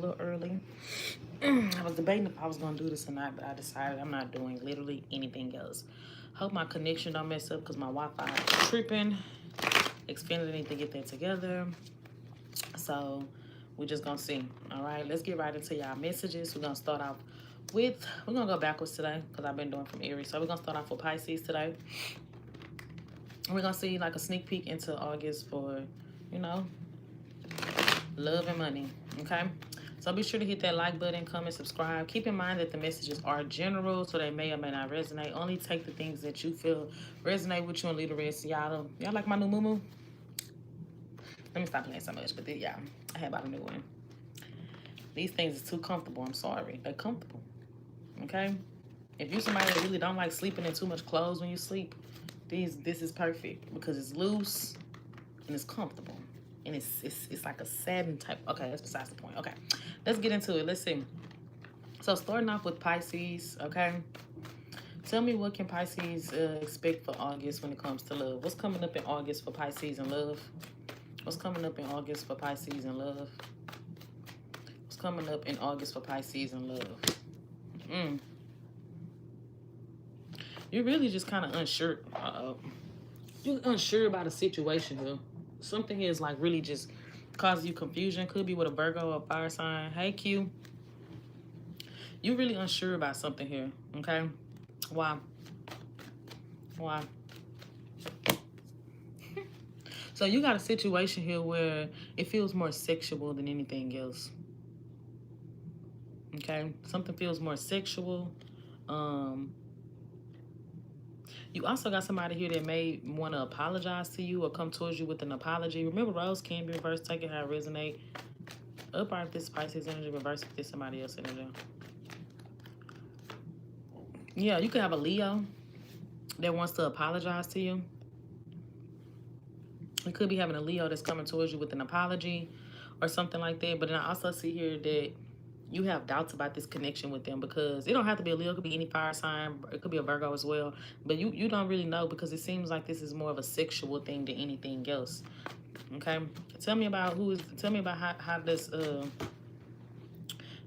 little early. I was debating if I was going to do this or not, but I decided I'm not doing literally anything else. Hope my connection don't mess up because my Wi-Fi is tripping. Xfinity need to get that together. So we're just going to see. All right, let's get right into y'all messages. We're going to start off with, we're going to go backwards today because I've been doing from Aries. So we're going to start off with Pisces today. We're going to see like a sneak peek into August for, you know, love and money. Okay. So be sure to hit that like button, comment, subscribe. Keep in mind that the messages are general, so they may or may not resonate. Only take the things that you feel resonate with you and leave the rest. Y'all like my new moo-moo? Let me stop playing so much, but yeah, I have about a new one. These things are too comfortable. I'm sorry. They're comfortable. Okay? If you're somebody that really don't like sleeping in too much clothes when you sleep, this is perfect because it's loose and it's comfortable. And it's like a satin type. Okay, that's besides the point. Okay, let's get into it. Let's see. So starting off with Pisces, okay? Tell me, what can Pisces expect for August when it comes to love? What's coming up in August for Pisces and love? What's coming up in August for Pisces and love? What's coming up in August for Pisces and love? You're really just kind of unsure. You're unsure about a situation here. Something here is like really just causing you confusion. Could be with a Virgo or a fire sign. Hey, Q. You're really unsure about something here, okay? Why? Why? So you got a situation here where it feels more sexual than anything else. Okay? Something feels more sexual. You also got somebody here that may want to apologize to you or come towards you with an apology. Remember, Rose can be reversed. Take it how it resonate. Upright if this Pisces energy, reverse if this somebody else energy. Yeah, you could have a Leo that wants to apologize to you. You could be having a Leo that's coming towards you with an apology or something like that. But then I also see here that you have doubts about this connection with them because it don't have to be a Leo. It could be any fire sign. It could be a Virgo as well. But you don't really know because it seems like this is more of a sexual thing than anything else. Okay? Tell me about how this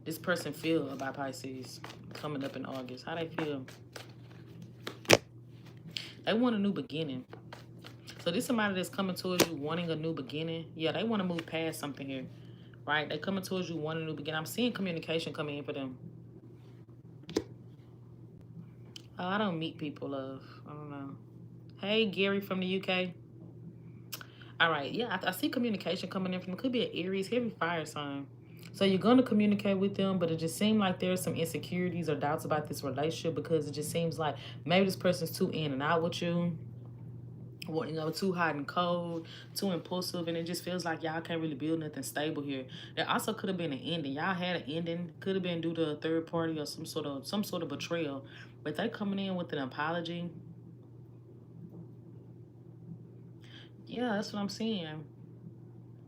this person feel about Pisces coming up in August. How they feel. They want a new beginning. So this is somebody that's coming towards you wanting a new beginning. Yeah, they want to move past something here. Right? They coming towards you wanting a new beginning. I'm seeing communication coming in for them. Oh, I don't meet people, love. I don't know. Hey, Gary from the UK. All right. Yeah, I see communication coming in from them. Could be an Aries, heavy fire sign. So you're going to communicate with them, but it just seems like there's some insecurities or doubts about this relationship because it just seems like maybe this person's too in and out with you. Well, you know, too hot and cold, too impulsive, and it just feels like y'all can't really build nothing stable here. There also could have been an ending. Y'all had an ending. Could have been due to a third party or some sort of betrayal. But they coming in with an apology. Yeah, that's what I'm seeing.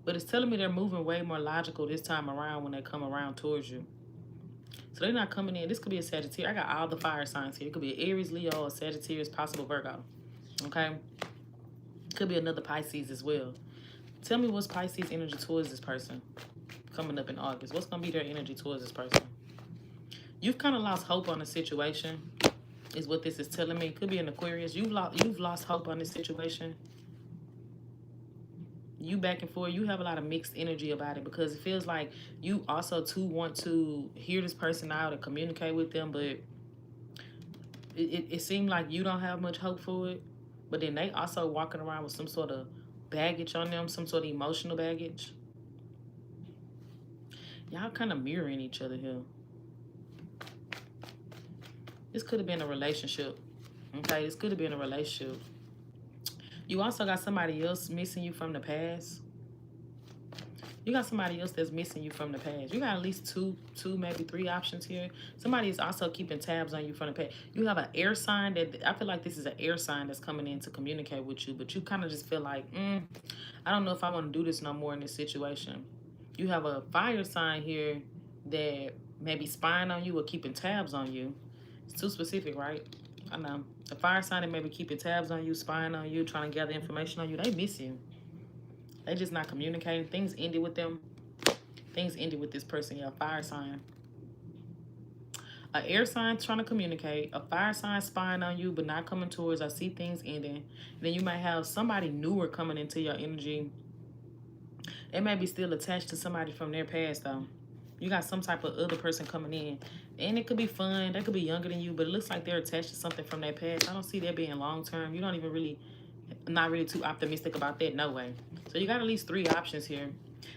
But it's telling me they're moving way more logical this time around when they come around towards you. So they're not coming in. This could be a Sagittarius. I got all the fire signs here. It could be an Aries, Leo, or Sagittarius, possible Virgo. Okay? Could be another Pisces as well. Tell me what's Pisces energy towards this person coming up in August. What's going to be their energy towards this person? You've kind of lost hope on the situation is what this is telling me. Could be an Aquarius. You've lost hope on this situation. You back and forth. You have a lot of mixed energy about it because it feels like you also too want to hear this person out and communicate with them, but it seemed like you don't have much hope for it. But then they also walking around with some sort of baggage on them, some sort of emotional baggage. Y'all kind of mirroring each other here. This could have been a relationship. Okay, this could have been a relationship. You also got somebody else missing you from the past. You got somebody else that's missing you from the past. You got at least two, maybe three options here. Somebody is also keeping tabs on you from the past. You have an air sign that I feel like this is an air sign that's coming in to communicate with you, but you kind of just feel like, I don't know if I want to do this no more in this situation. You have a fire sign here that may be spying on you or keeping tabs on you. It's too specific, right? I know. A fire sign that may be keeping tabs on you, spying on you, trying to gather information on you. They miss you. They just not communicating. Things ended with them. Things ended with this person. Yeah, fire sign. An air sign trying to communicate. A fire sign spying on you but not coming towards. I see things ending. Then you might have somebody newer coming into your energy. They may be still attached to somebody from their past though. You got some type of other person coming in. And it could be fun. They could be younger than you, but it looks like they're attached to something from their past. I don't see that being long term. You don't even really, not really too optimistic about that, no way. So you got at least 3 options here.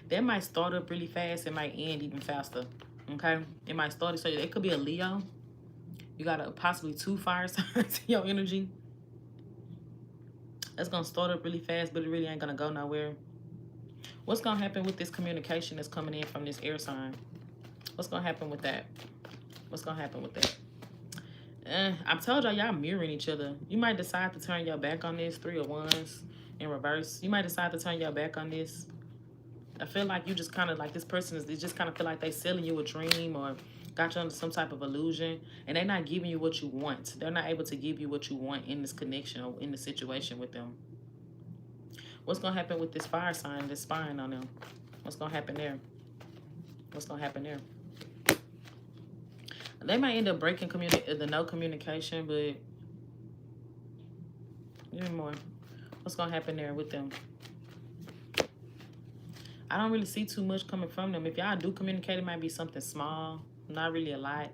That might start up really fast. It might end even faster. Okay? It might start, so it could be a Leo. You got possibly 2 fire signs in your energy. That's going to start up really fast, but it really ain't going to go nowhere. What's going to happen with this communication that's coming in from this air sign? What's going to happen with that? What's going to happen with that? I told y'all mirroring each other. You might decide to turn your back on this. 3 of Wands in reverse. You might decide to turn your back on this. I feel like you just kind of like this person is just kind of feel like they selling you a dream or got you under some type of illusion, and they're not giving you what you want. They're not able to give you what you want in this connection or in the situation with them. What's going to happen with this fire sign that's spying on them? What's going to happen there? What's going to happen there? They might end up breaking the no communication, but give me more. What's going to happen there with them? I don't really see too much coming from them. If y'all do communicate, it might be something small, not really a lot.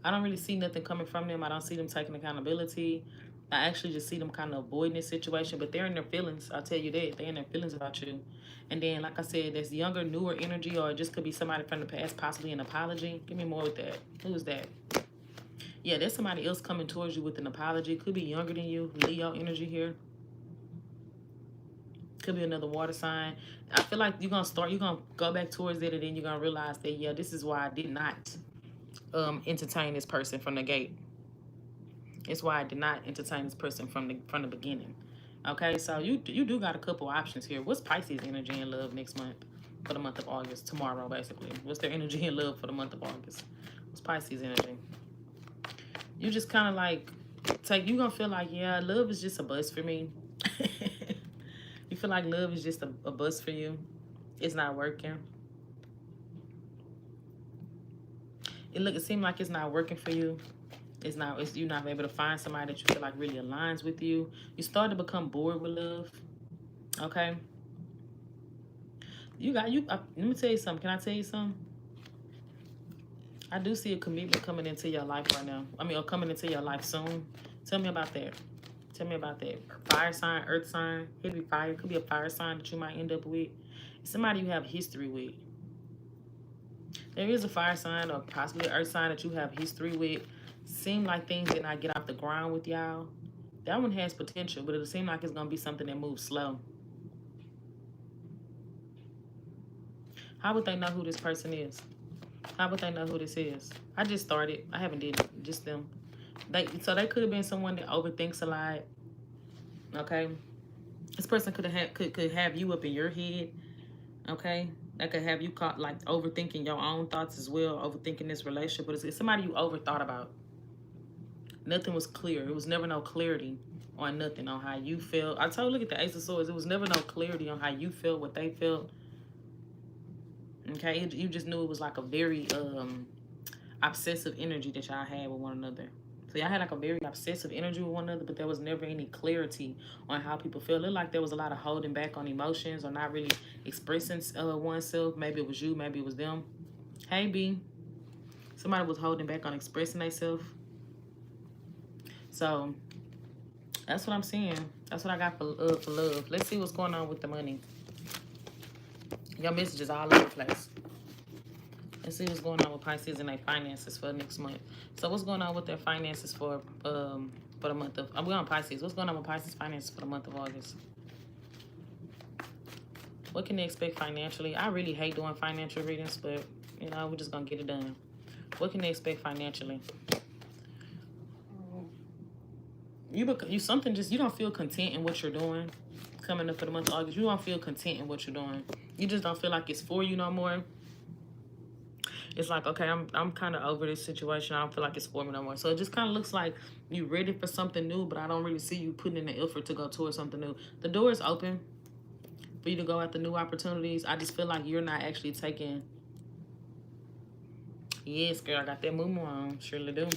I don't really see nothing coming from them. I don't see them taking accountability. I actually just see them kind of avoiding this situation, but they're in their feelings. I'll tell you that. They're in their feelings about you. And then, like I said, there's younger, newer energy, or it just could be somebody from the past, possibly an apology. Give me more with that. Who is that? Yeah, there's somebody else coming towards you with an apology. Could be younger than you. Leo energy here. Could be another water sign. I feel like you're going to go back towards it, and then you're going to realize that, yeah, this is why I did not entertain this person from the gate. It's why I did not entertain this person from the beginning. Okay, so you do got a couple options here. What's Pisces energy and love next month for the month of August? Tomorrow, basically. What's their energy and love for the month of August? What's Pisces energy? You just kind of like you're going to feel like, yeah, love is just a buzz for me. You feel like love is just a buzz for you. It's not working. It seems like it's not working for you. You're not able to find somebody that you feel like really aligns with you. You start to become bored with love. Okay? Let me tell you something. Can I tell you something? I do see a commitment coming into your life right now. Or coming into your life soon. Tell me about that. Tell me about that. Fire sign, earth sign. Could be fire. Could be a fire sign that you might end up with. It's somebody you have history with. There is a fire sign or possibly an earth sign that you have history with. Seem like things did not get off the ground with y'all. That one has potential, but it'll seem like it's going to be something that moves slow. How would they know who this person is? How would they know who this is? I just started. I haven't did it. Just them. So they could have been someone that overthinks a lot. Okay? This person could have you up in your head. Okay? That could have you caught like overthinking your own thoughts as well, overthinking this relationship. But it's somebody you overthought about. Nothing was clear. It was never no clarity on nothing, on how you felt. I told, look at the Ace of Swords. It was never no clarity on how you felt, what they felt. Okay? You just knew it was like a very obsessive energy that y'all had with one another. So y'all had like a very obsessive energy with one another, but there was never any clarity on how people feel. It looked like there was a lot of holding back on emotions or not really expressing oneself. Maybe it was you, maybe it was them. Hey, B. Somebody was holding back on expressing themselves. So that's what I'm seeing. That's what I got for love. Let's see what's going on with the money. Your messages all over the place. Let's see what's going on with Pisces and their finances for next month. So what's going on with their finances for the month of... we're on Pisces. What's going on with Pisces finances for the month of August? What can they expect financially? I really hate doing financial readings, but, you know, we're just going to get it done. What can they expect financially? You don't feel content in what you're doing coming up for the month of August. You don't feel content in what you're doing. You just don't feel like it's for you no more. It's like, okay, I'm kind of over this situation. I don't feel like it's for me no more. So it just kind of looks like you're ready for something new, but I don't really see you putting in the effort to go towards something new. The door is open for you to go after new opportunities. I just feel like you're not actually taking Yes, girl, I got that moo on. Surely do.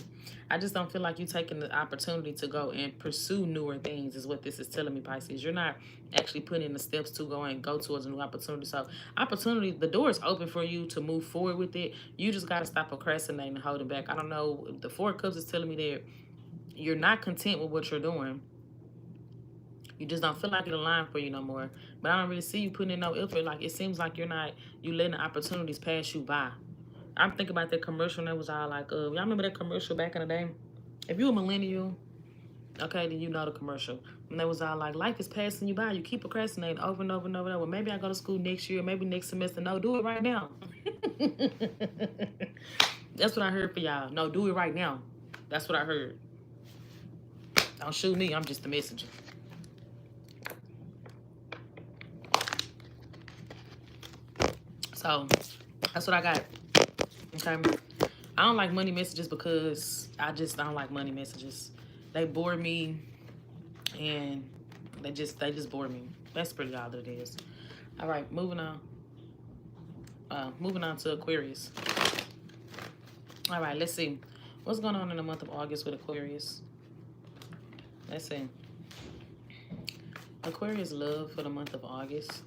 I just don't feel like you taking the opportunity to go and pursue newer things is what this is telling me, Pisces. You're not actually putting in the steps to go and go towards a new opportunity. So opportunity, the door is open for you to move forward with it. You just got to stop procrastinating and holding back. I don't know. The Four of Cups is telling me that you're not content with what you're doing. You just don't feel like it aligned for you no more. But I don't really see you putting in no effort. Like, it seems like you're not, you letting the opportunities pass you by. I'm thinking about that commercial that was all like, y'all remember that commercial back in the day? If you a millennial, okay, then you know the commercial. And they was all like, life is passing you by. You keep procrastinating over and over and over and over. Well, maybe I go to school next year, maybe next semester. No, do it right now. That's what I heard for y'all. No, do it right now. That's what I heard. Don't shoot me. I'm just the messenger. So that's what I got. Okay. I don't like money messages because I don't like money messages. They bore me, and they just bore me. That's pretty all that it is. All right, moving on. Moving on to Aquarius. All right, let's see what's going on in the month of August with Aquarius. Let's see. Aquarius love for the month of August.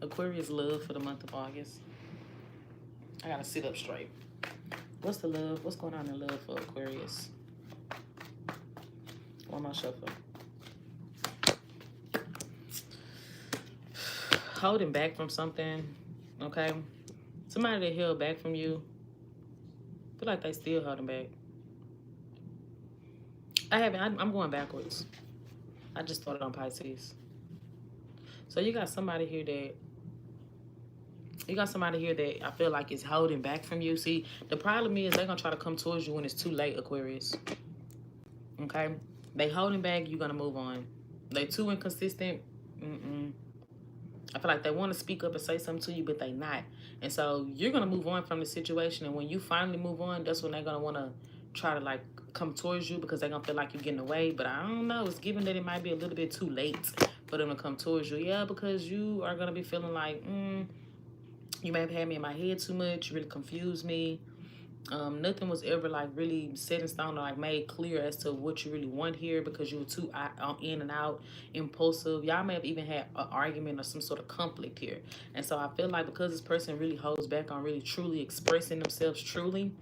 Aquarius love for the month of August. I gotta sit up straight. What's the love? What's going on in love for Aquarius? One more shuffle. Holding back from something, okay? Somebody that held back from you. I feel like they still holding back. I'm going backwards. I just started on Pisces. So you got somebody here that I feel like is holding back from you. See, the problem is they're going to try to come towards you when it's too late, Aquarius. Okay? They holding back, you're going to move on. They too inconsistent. I feel like they want to speak up and say something to you, but they not. And so you're going to move on from the situation. And when you finally move on, that's when they're going to want to try to, like, come towards you because they're going to feel like you're getting away. But I don't know. It's given that it might be a little bit too late for them to come towards you. Yeah, because you are going to be feeling like, you may have had me in my head too much. You really confused me. Nothing was ever like really set in stone or like made clear as to what you really want here because you were too in and out, impulsive. Y'all may have even had an argument or some sort of conflict here. And so I feel like because this person really holds back on really truly expressing themselves truly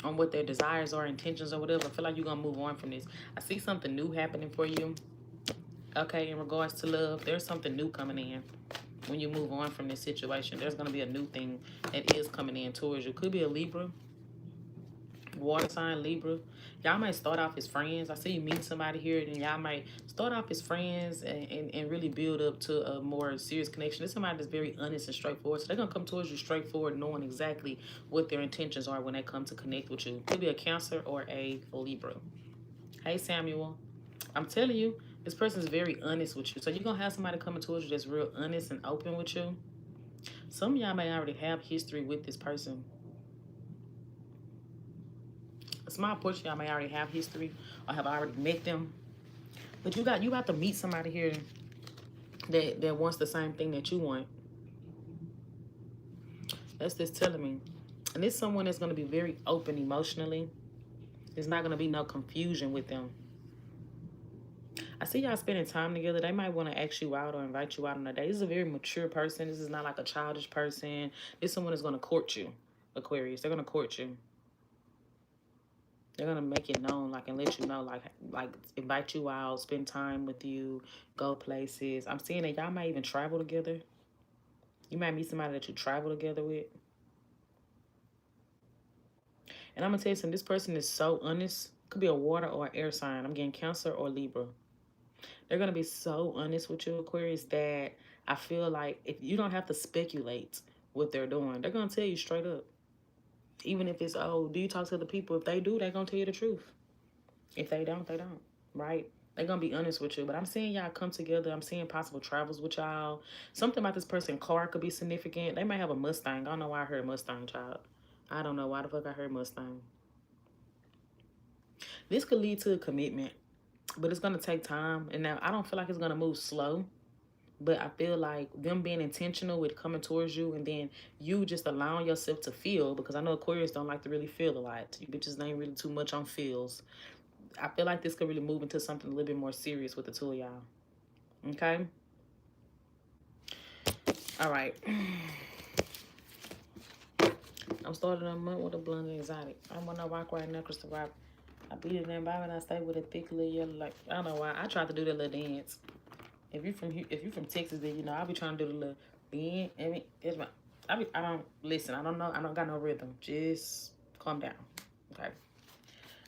on what their desires or intentions or whatever, I feel like you're going to move on from this. I see something new happening for you. Okay, in regards to love, there's something new coming in. When you move on from this situation, there's going to be a new thing that is coming in towards you. Could be a Libra, water sign, Libra. Y'all might start off as friends. I see you meet somebody here, and y'all might start off as friends and really build up to a more serious connection. This somebody that's very honest and straightforward. So they're going to come towards you straightforward, knowing exactly what their intentions are when they come to connect with you. Could be a Cancer or a Libra. Hey, Samuel. I'm telling you, this person is very honest with you. So you're going to have somebody coming towards you that's real honest and open with you. Some of y'all may already have history with this person. A small portion of y'all may already have history or have already met them. But you about to meet somebody here that wants the same thing that you want. That's just telling me. And this someone that's going to be very open emotionally. There's not going to be no confusion with them. I see y'all spending time together. They might want to ask you out or invite you out on a date. This is a very mature person. This is not like a childish person. This is someone that's going to court you, Aquarius. They're going to court you. They're going to make it known, like, and let you know, like invite you out, spend time with you, go places. I'm seeing that y'all might even travel together. You might meet somebody that you travel together with. And I'm going to tell you something. This person is so honest. Could be a water or air sign. I'm getting Cancer or Libra. They're going to be so honest with you, Aquarius, that I feel like if you don't have to speculate what they're doing, they're going to tell you straight up. Even if it's, oh, do you talk to the people? If they do, they're going to tell you the truth. If they don't, they don't, right? They're going to be honest with you. But I'm seeing y'all come together. I'm seeing possible travels with y'all. Something about this person's car could be significant. They might have a Mustang. I don't know why I heard Mustang, child. I don't know why the fuck I heard Mustang. This could lead to a commitment. But it's going to take time. And now I don't feel like it's going to move slow. But I feel like them being intentional with coming towards you, and then you just allowing yourself to feel, because I know Aquarius don't like to really feel a lot. You bitches ain't really too much on feels. I feel like this could really move into something a little bit more serious with the two of y'all. Okay? All right. I'm starting a month with a blunt and exotic. I want to rock right now, Crystal Rock. I beat it in Bible and I stay with a thick little yellow, like, I don't know why. I tried to do that little dance. If you from Texas, then you know I'll be trying to do the little bend. I mean, it's my, I don't listen. I don't know. I don't got no rhythm. Just calm down. Okay.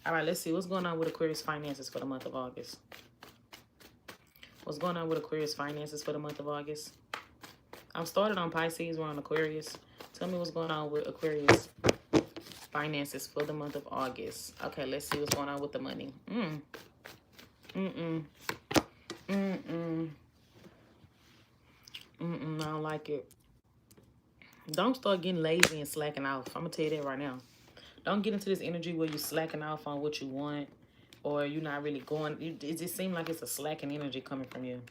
All right. Let's see what's going on with Aquarius finances for the month of August. What's going on with Aquarius finances for the month of August? I'm started on Pisces. We're on Aquarius. Tell me what's going on with Aquarius finances for the month of August. Okay. Let's see what's going on with the money. I don't like it. Don't start getting lazy and slacking off. I'm gonna tell you that right now. Don't get into this energy where you're slacking off on what you want, or you're not really going. It just seems like it's a slacking energy coming from you.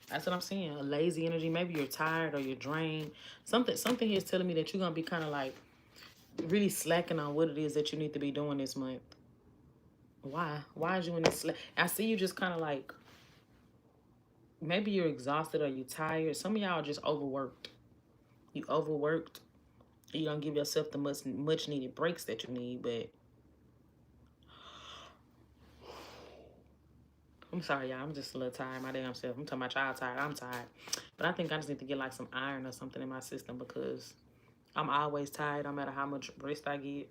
That's what I'm saying. A lazy energy. Maybe you're tired or you're drained. Something here is telling me that you're gonna be kind of like really slacking on what it is that you need to be doing this month. Why? Why is you in this slack? I see you just kind of like, maybe you're exhausted or you're tired. Some of y'all are just overworked. You overworked. You don't give yourself the much needed breaks that you need. But I'm sorry, y'all. I'm just a little tired. My damn self. I'm talking about y'all tired. I'm tired. But I think I just need to get like some iron or something in my system, because I'm always tired. No matter how much rest I get,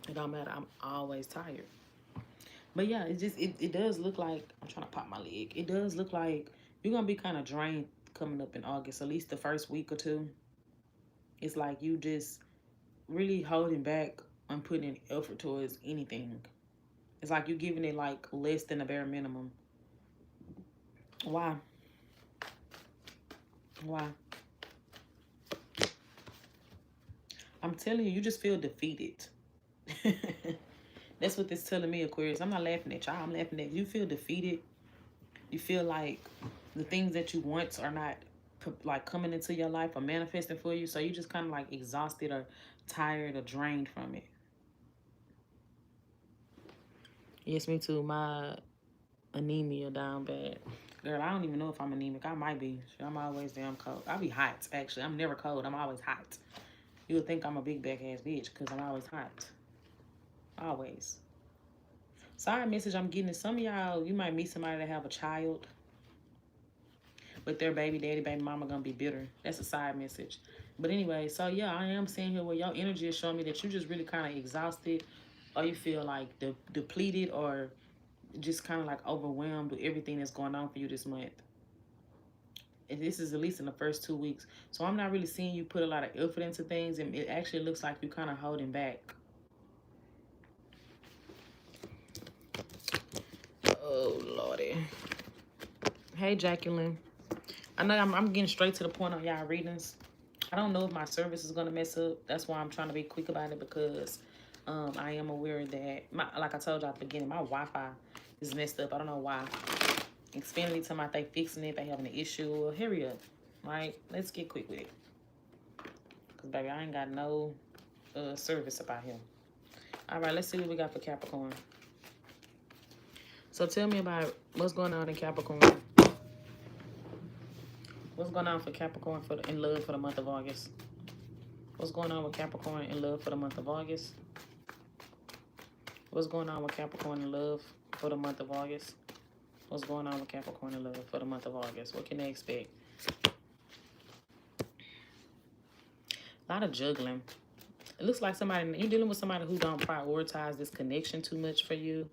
it don't matter. I'm always tired. But yeah, it does look like, I'm trying to pop my leg. It does look like you're gonna be kind of drained coming up in August. At least the first week or two. It's like you just really holding back on putting in effort towards anything. It's like you're giving it like less than the bare minimum. Why? Why? I'm telling you, you just feel defeated. That's what this telling me, Aquarius. I'm not laughing at y'all. I'm laughing at you. Feel defeated. You feel like the things that you want are not like coming into your life or manifesting for you. So you just kind of like exhausted or tired or drained from it. Yes, me too. My anemia down bad. Girl, I don't even know if I'm anemic. I might be. I'm always damn cold. I be hot, actually. I'm never cold. I'm always hot. You would think I'm a big back ass bitch because I'm always hot. Always. Sorry, message I'm getting. Some of y'all, you might meet somebody that have a child, but their baby daddy, baby mama gonna be bitter. That's a side message. But anyway, so yeah, I am seeing here where your energy is showing me that you just really kind of exhausted, or you feel like depleted, or just kind of like overwhelmed with everything that's going on for you this month. And this is at least in the first 2 weeks. So I'm not really seeing you put a lot of effort into things, and it actually looks like you're kind of holding back. Oh, Lordy. Hey, Jacqueline. I know I'm getting straight to the point on y'all readings. I don't know if my service is going to mess up. That's why I'm trying to be quick about it, because I am aware that, like I told y'all at the beginning, my Wi-Fi is messed up. I don't know why. Xfinity told me they fixing it. They having an issue. Well, hurry up. Right? Let's get quick with it. Because, baby, I ain't got no service about here. All right, let's see what we got for Capricorn. So tell me about what's going on in Capricorn. What's going on for Capricorn in love for the month of August? What's going on with Capricorn in love for the month of August? What's going on with Capricorn in love for the month of August? What's going on with Capricorn in love for the month of August? What can they expect? A lot of juggling. It looks like you're dealing with somebody who don't prioritize this connection too much for you.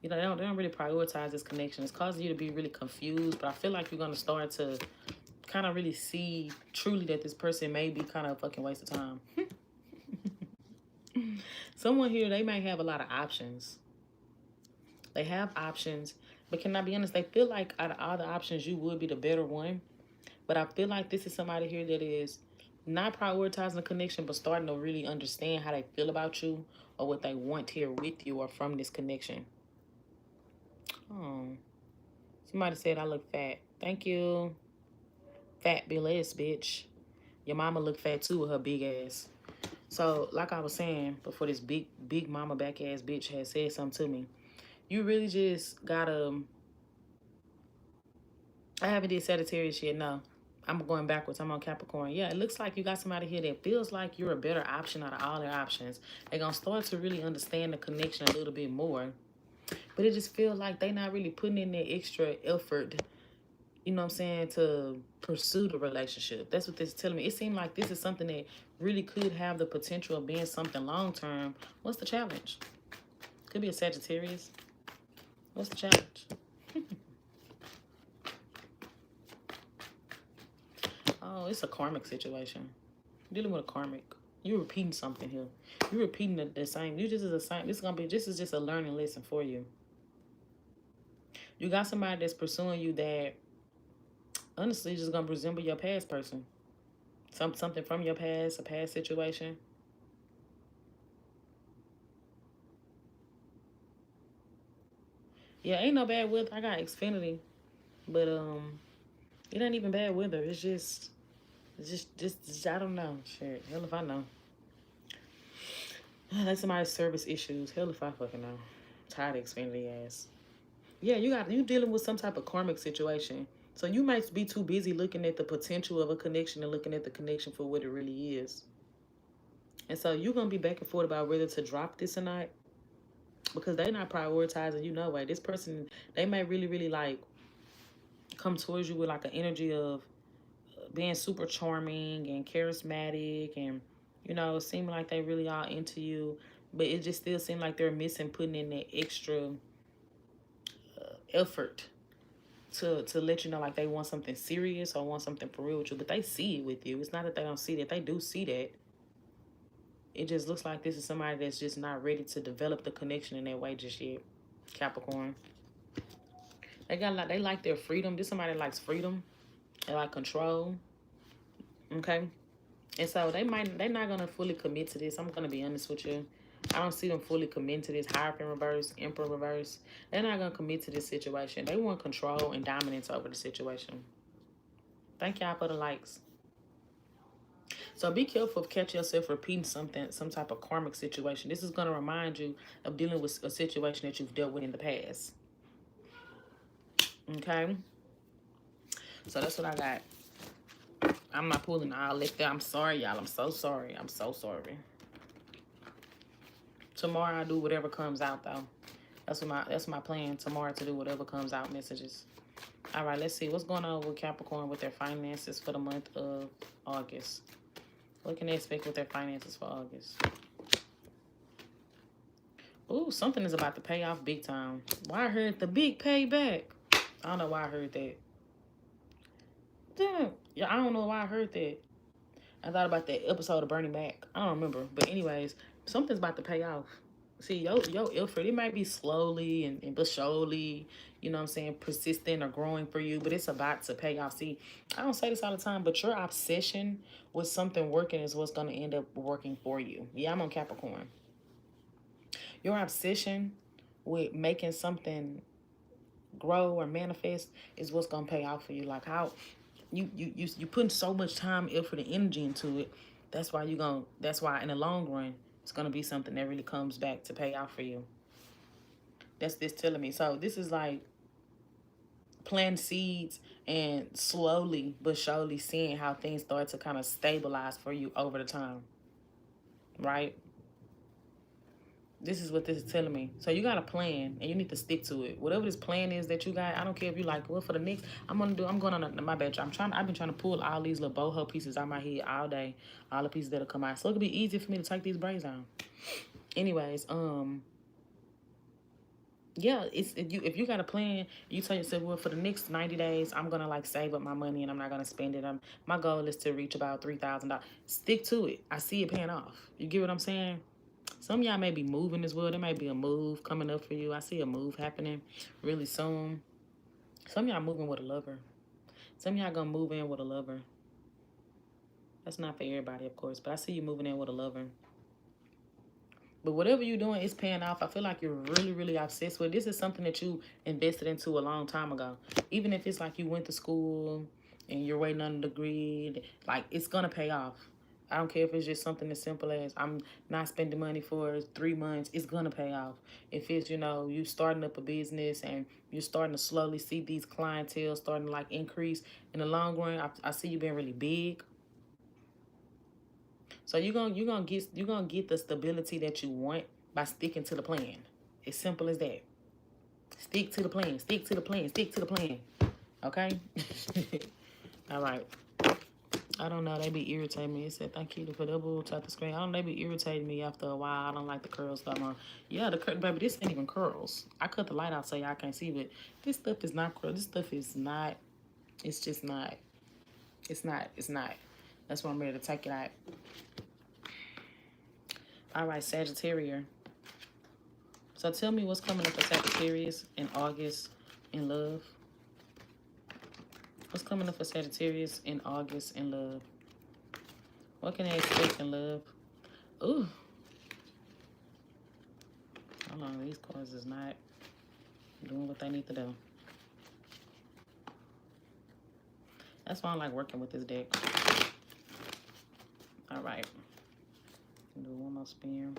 You know, they don't really prioritize this connection. It's causing you to be really confused, but I feel like you're going to start to kind of really see truly that this person may be kind of a fucking waste of time. Someone here, they may have a lot of options. They have options, but can I be honest? They feel like out of all the options, you would be the better one. But I feel like this is somebody here that is not prioritizing the connection, but starting to really understand how they feel about you or what they want here with you or from this connection. Oh, Somebody said I look fat. Thank you. Fabulous, bitch. Your mama look fat too with her big ass. So, like I was saying before, this big mama back ass bitch had said something to me. You really just gotta. I haven't did Sagittarius yet. No, I'm going backwards. I'm on Capricorn. Yeah, it looks like you got somebody here that feels like you're a better option out of all their options. They're gonna start to really understand the connection a little bit more. But it just feels like they not really putting in their extra effort, you know what I'm saying, to pursue the relationship. That's what this is telling me. It seemed like this is something that really could have the potential of being something long term. What's the challenge? Could be a Sagittarius. What's the challenge? Oh, it's a karmic situation. Dealing with a karmic. You're repeating something here. You're repeating the same. You just is a same. This is just a learning lesson for you. You got somebody that's pursuing you that honestly just gonna resemble your past person. Something from your past, a past situation. Yeah, ain't no bad weather. I got Xfinity, but it ain't even bad weather. It's just I don't know. Shit, hell if I know. That's somebody's service issues. Hell if I fucking know. Tired of Xfinity ass. Yeah, you dealing with some type of karmic situation. So you might be too busy looking at the potential of a connection and looking at the connection for what it really is. And so you're gonna be back and forth about whether to drop this or not because they're not prioritizing you no way. This person, they may really like come towards you with like an energy of being super charming and charismatic and seeming like they really are into you, but it just still seems like they're missing putting in that extra effort to let you know like they want something serious or want something for real with you, but they see it with you. It's not that they don't see that. They do see that. It just looks like this is somebody that's just not ready to develop the connection in that way just yet. Capricorn. They like their freedom. This somebody that likes freedom. They like control. Okay. And so they're not gonna fully commit to this. I'm gonna be honest with you. I don't see them fully commit to this. Hierophant reverse, Emperor reverse. They're not gonna commit to this situation. They want control and dominance over the situation. Thank y'all for the likes. So be careful of catching yourself repeating something, some type of karmic situation. This is gonna remind you of dealing with a situation that you've dealt with in the past. Okay. So that's what I got. I'm not pulling all that. I'm sorry, y'all. I'm so sorry. I'm so sorry. Tomorrow I'll do whatever comes out though. That's my plan tomorrow, to do whatever comes out messages. All right, let's see what's going on with Capricorn with their finances for the month of August. What can they expect with their finances for August? Ooh, something is about to pay off big time. Why I heard the big payback? I don't know why I heard that. Damn. Yeah, I don't know why I heard that. I thought about that episode of Bernie Mac. I don't remember. But anyways, something's about to pay off. See, yo effort, it might be slowly and but surely, you know what I'm saying, persistent or growing for you, but it's about to pay off. See, I don't say this all the time, but your obsession with something working is what's going to end up working for you. Yeah, I'm on Capricorn. Your obsession with making something grow or manifest is what's going to pay off for you. Like how you putting so much time, effort, and energy into it. That's why in the long run, it's going to be something that really comes back to pay off for you. That's this telling me. So this is like plant seeds and slowly but surely seeing how things start to kind of stabilize for you over the time. Right? This is what this is telling me. So you got a plan and you need to stick to it. Whatever this plan is that you got, I don't care if you like, well, for the next, I'm going on my bed. I've been trying to pull all these little boho pieces out my head all day. All the pieces that'll come out. So it'll be easy for me to take these braids down. Anyways, yeah, if you got a plan, you tell yourself, well, for the next 90 days, I'm gonna like save up my money and I'm not gonna spend it. My goal is to reach about $3,000. Stick to it. I see it paying off. You get what I'm saying? Some of y'all may be moving as well. There may be a move coming up for you. I see a move happening really soon. Some of y'all moving with a lover. Some of y'all gonna move in with a lover. That's not for everybody, of course, but I see you moving in with a lover. But whatever you're doing is paying off. I feel like you're really, really obsessed with. This is something that you invested into a long time ago. Even if it's like you went to school and you're waiting on a degree, like it's going to pay off. I don't care if it's just something as simple as I'm not spending money for 3 months. It's going to pay off. If it's, you know, you starting up a business and you're starting to slowly see these clientele starting to like increase in the long run, I see you being really big. So you're gonna get the stability that you want by sticking to the plan. As simple as that. Stick to the plan. Stick to the plan. Stick to the plan. Okay? All right. I don't know. They be irritating me. It said, thank you for double tap the screen. I don't know. They be irritating me after a while. I don't like the curls no more. Yeah, baby, this ain't even curls. I cut the light out so y'all can't see, but this stuff is not curls. This stuff is not. It's just not. It's not. It's not. That's why I'm ready to take it out. All right, Sagittarius. So tell me what's coming up for Sagittarius in August in love. What's coming up for Sagittarius in August in love? What can they expect in love? Ooh. Hold on, these cards is not doing what they need to do. That's why I like working with this deck. All right. Do one more spin.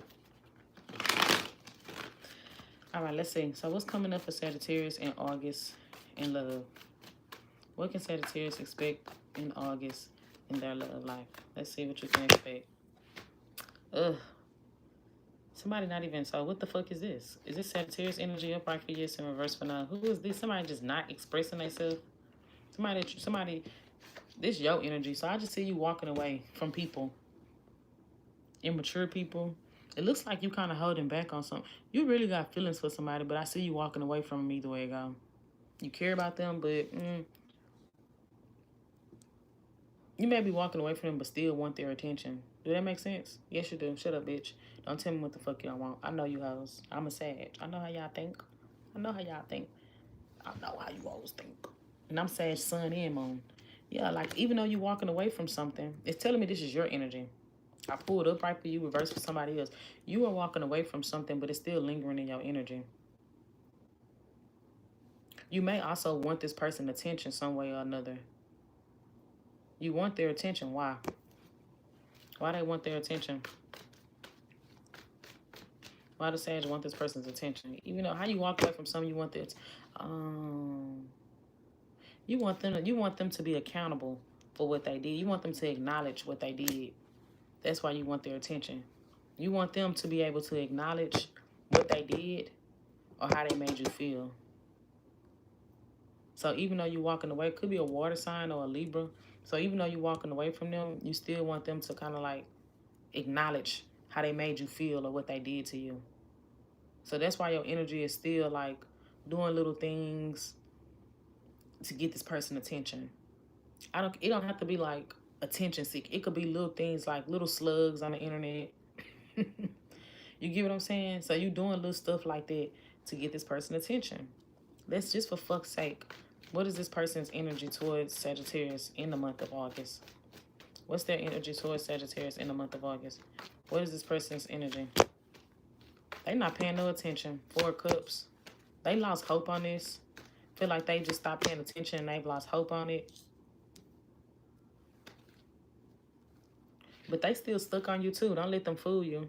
All right, let's see. So what's coming up for Sagittarius in August in love? What can Sagittarius expect in August in their love life? Let's see what you can expect. Ugh. Somebody not even, so what the fuck is this? Is this Sagittarius energy upright for yes and reverse for no? Who is this? Somebody just not expressing themselves? Somebody, this your energy. So I just see you walking away from people. Immature people. It looks like you kind of holding back on something. You really got feelings for somebody, but I see you walking away from them either way it go. You care about them, but you may be walking away from them, but still want their attention. Do that make sense? Yes, you do. Shut up, bitch. Don't tell me what the fuck y'all want. I know you hoes. I'm a Sag. I know how y'all think. I know how y'all think. I know how you always think. And I'm Sag sun and moon. Yeah, like even though you walking away from something, it's telling me this is your energy. I pulled up right for you, reverse for somebody else. You are walking away from something, but it's still lingering in your energy. You may also want this person's attention some way or another. You want their attention. Why? Why they want their attention? Why does Sag want this person's attention? Even though how you walk away from something, you want their you want them to be accountable for what they did. You want them to acknowledge what they did. That's why you want their attention. You want them to be able to acknowledge what they did or how they made you feel. So even though you're walking away, it could be a water sign or a Libra. So even though you're walking away from them, you still want them to kind of like acknowledge how they made you feel or what they did to you. So that's why your energy is still like doing little things to get this person attention. It don't have to be like attention seek. It could be little things like little slugs on the internet. You get what I'm saying? So you doing little stuff like that to get this person attention. That's just for fuck's sake. What is this person's energy towards Sagittarius in the month of August? What's their energy towards Sagittarius in the month of August? What is this person's energy? They not paying no attention. 4 of Cups. They lost hope on this. Feel like they just stopped paying attention and they've lost hope on it. But they still stuck on you too. Don't let them fool you.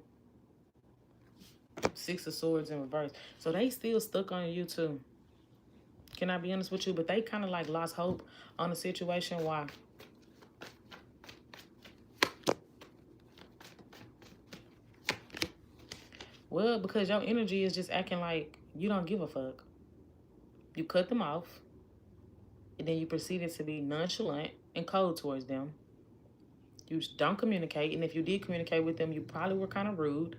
6 of Swords in reverse. So they still stuck on you too. Can I be honest with you? But they kind of like lost hope on the situation. Why? Well, because your energy is just acting like you don't give a fuck. You cut them off. And then you proceeded to be nonchalant and cold towards them. You don't communicate. And if you did communicate with them, you probably were kind of rude.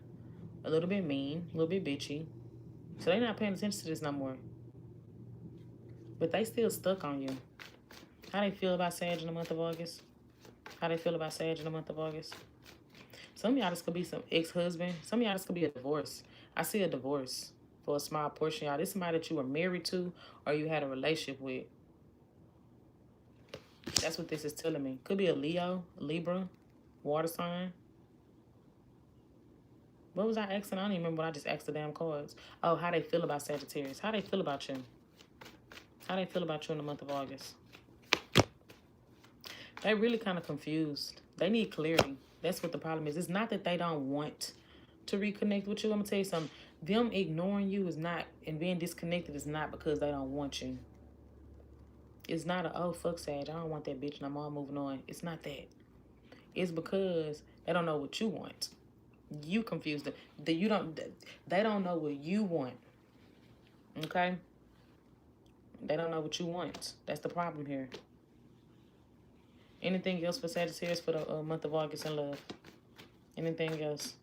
A little bit mean. A little bit bitchy. So they're not paying attention to this no more. But they still stuck on you. How they feel about Sag in the month of August? How they feel about Sag in the month of August? Some of y'all, this could be some ex-husband. Some of y'all, this could be a divorce. I see a divorce for a small portion, y'all. This is somebody that you were married to or you had a relationship with. That's what this is telling me. Could be a Leo, Libra, water sign. What was I asking? I don't even remember what I just asked the damn cards. Oh, how they feel about Sagittarius. How they feel about you. How they feel about you in the month of August. They really kind of confused. They need clarity. That's what the problem is. It's not that they don't want to reconnect with you. I'm going to tell you something. Them ignoring you is not, and being disconnected is not because they don't want you. It's not a, oh, fuck Sag, I don't want that bitch and I'm all moving on. It's not that. It's because they don't know what you want. You confuse them. They don't know what you want. Okay? They don't know what you want. That's the problem here. Anything else for Sagittarius for the month of August in love? Anything else?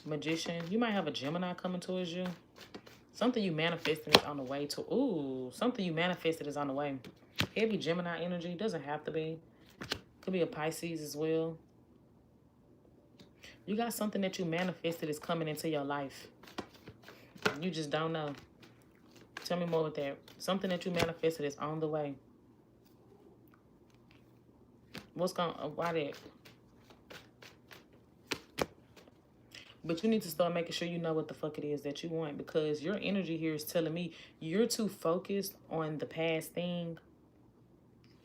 Magician. You might have a Gemini coming towards you. Something you manifested is on the way to. Ooh, something you manifested is on the way. Heavy Gemini energy. Doesn't have to be. Could be a Pisces as well. You got something that you manifested is coming into your life. You just don't know. Tell me more with that. Something that you manifested is on the way. What's going on? Why that? But you need to start making sure you know what the fuck it is that you want, because your energy here is telling me you're too focused on the past thing.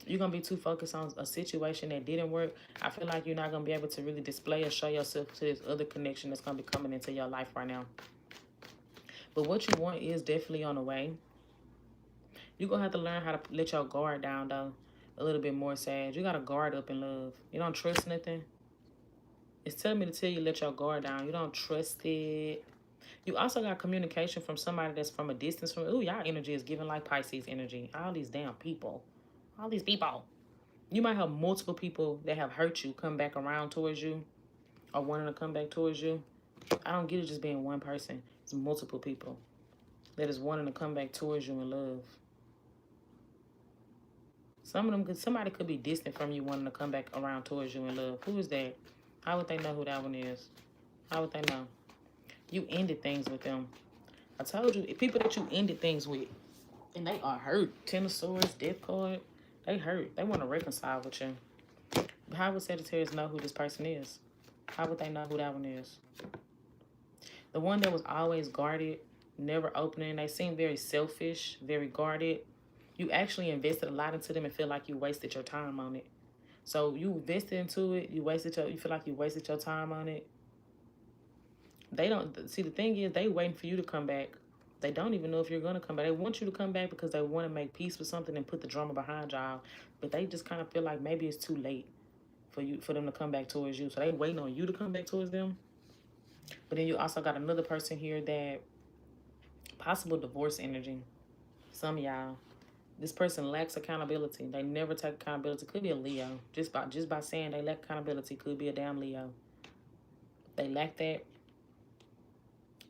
You're going to be too focused on a situation that didn't work. I feel like you're not going to be able to really display or show yourself to this other connection that's going to be coming into your life right now. But what you want is definitely on the way. You're going to have to learn how to let your guard down, though, a little bit more, Sag. You got to guard up in love. You don't trust nothing. It's telling me to tell you let your guard down. You don't trust it. You also got communication from somebody that's from a distance from. Ooh, y'all energy is giving like Pisces energy. All these damn people. All these people. You might have multiple people that have hurt you come back around towards you or wanting to come back towards you. I don't get it just being one person. It's multiple people that is wanting to come back towards you in love. Somebody could be distant from you wanting to come back around towards you in love. Who is that? How would they know who that one is? How would they know? You ended things with them. I told you, people that you ended things with, and they are hurt. Ten of Swords, Death card. They hurt. They want to reconcile with you. How would Sagittarius know who this person is? How would they know who that one is? The one that was always guarded, never opening. They seem very selfish, very guarded. You actually invested a lot into them and feel like you wasted your time on it. So you invested into it. You feel like you wasted your time on it. They don't see, the thing is, they waiting for you to come back. They don't even know if you're going to come back. They want you to come back because they want to make peace with something and put the drama behind y'all. But they just kind of feel like maybe it's too late for them to come back towards you. So they waiting on you to come back towards them. But then you also got another person here that possible divorce energy. Some of y'all. This person lacks accountability. They never take accountability. Could be a Leo. Just by saying they lack accountability, could be a damn Leo. They lack that.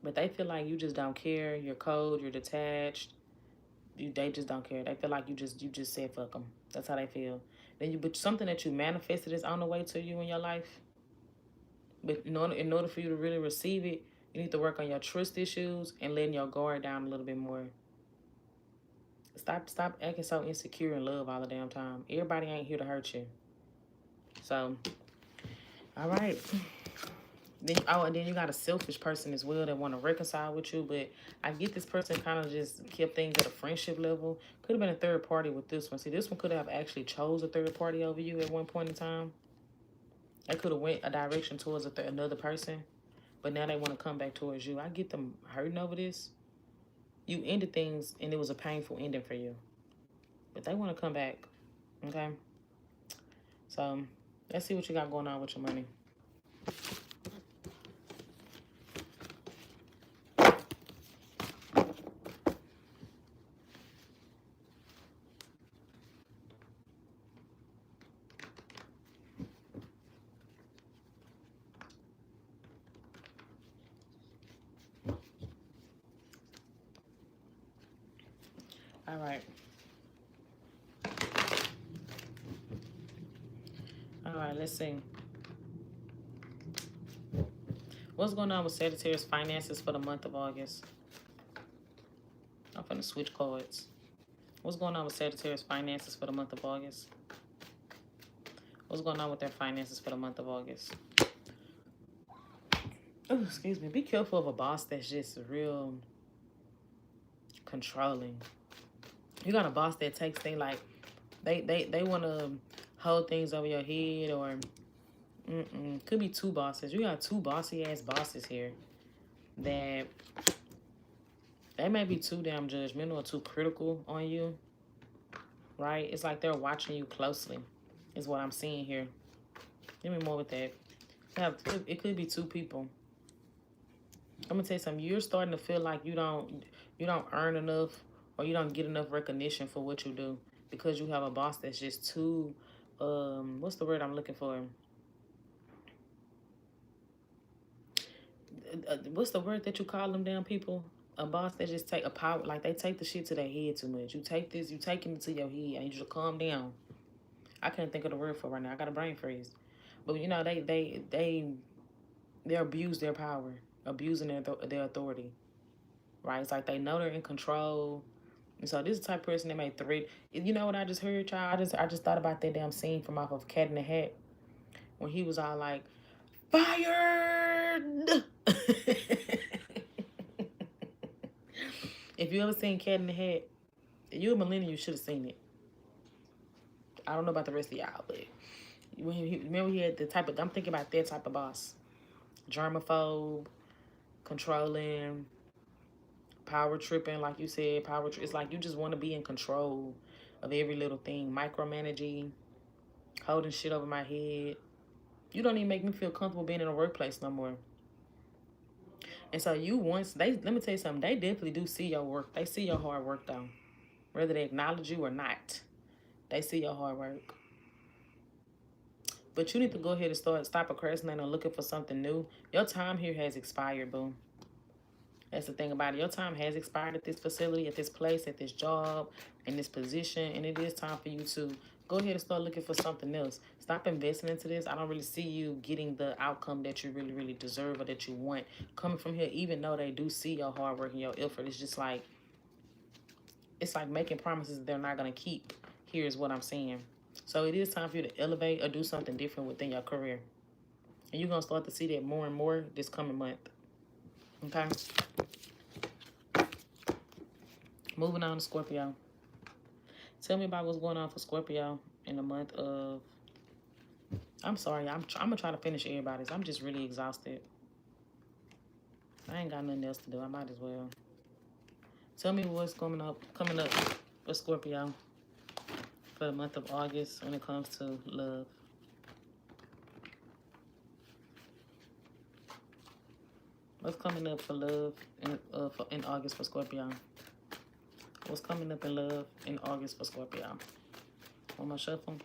But they feel like you just don't care. You're cold. You're detached. They just don't care. They feel like you just said fuck them. That's how they feel. But something that you manifested is on the way to you in your life. But in order for you to really receive it, you need to work on your trust issues and letting your guard down a little bit more. Stop acting so insecure in love all the damn time. Everybody ain't here to hurt you. So, all right. And then you got a selfish person as well that want to reconcile with you. But I get this person kind of just kept things at a friendship level. Could have been a third party with this one. See, this one could have actually chose a third party over you at one point in time. They could have went a direction towards another person. But now they want to come back towards you. I get them hurting over this. You ended things and it was a painful ending for you. But they want to come back. Okay? So, let's see what you got going on with your money. All right. All right, let's see. What's going on with Sagittarius finances for the month of August? I'm going to switch cards. What's going on with Sagittarius finances for the month of August? What's going on with their finances for the month of August? Oh, excuse me. Be careful of a boss that's just real controlling. You got a boss that takes things like they want to hold things over your head, or could be two bosses. You got two bossy ass bosses here that they may be too damn judgmental or too critical on you, right? It's like they're watching you closely, is what I'm seeing here. Give me more with that. It could be two people. I'm gonna tell you something. You're starting to feel like you don't earn enough, or you don't get enough recognition for what you do, because you have a boss that's just too what's the word I'm looking for? What's the word that you call them damn people? A boss that just take a power, like they take the shit to their head too much. You taking it to your head, and you should calm down. I can't think of the word for it right now. I got a brain freeze. But you know, they abuse their power, abusing their authority, right? It's like they know they're in control. And so this is the type of person that may threat. You know what I just heard, y'all? I just thought about that damn scene from off of Cat in the Hat, when he was all like, fired. If you ever seen Cat in the Hat, you're a millennial, you should have seen it. I don't know about the rest of y'all, but remember he had the type of, I'm thinking about that type of boss. Germaphobe, controlling, power tripping, like you said, it's like you just want to be in control of every little thing, micromanaging, holding shit over my head. You don't even make me feel comfortable being in a workplace no more. And so let me tell you something, they definitely do see your work. They see your hard work though. Whether they acknowledge you or not, they see your hard work. But you need to go ahead and stop procrastinating and looking for something new. Your time here has expired, boo. That's the thing about it. Your time has expired at this facility, at this place, at this job, in this position. And it is time for you to go ahead and start looking for something else. Stop investing into this. I don't really see you getting the outcome that you really, really deserve or that you want coming from here, even though they do see your hard work and your effort. It's just like, it's like making promises they're not going to keep. Here's what I'm saying. So it is time for you to elevate or do something different within your career. And you're going to start to see that more and more this coming month. Okay? Moving on to Scorpio. Tell me about what's going on for Scorpio in the month of... I'm sorry. I'm going to try to finish everybody's. I'm just really exhausted. I ain't got nothing else to do. I might as well. Tell me what's coming up for Scorpio for the month of August when it comes to love. What's coming up for love in August for Scorpio? What's coming up in love in August for Scorpio? One more shuffle.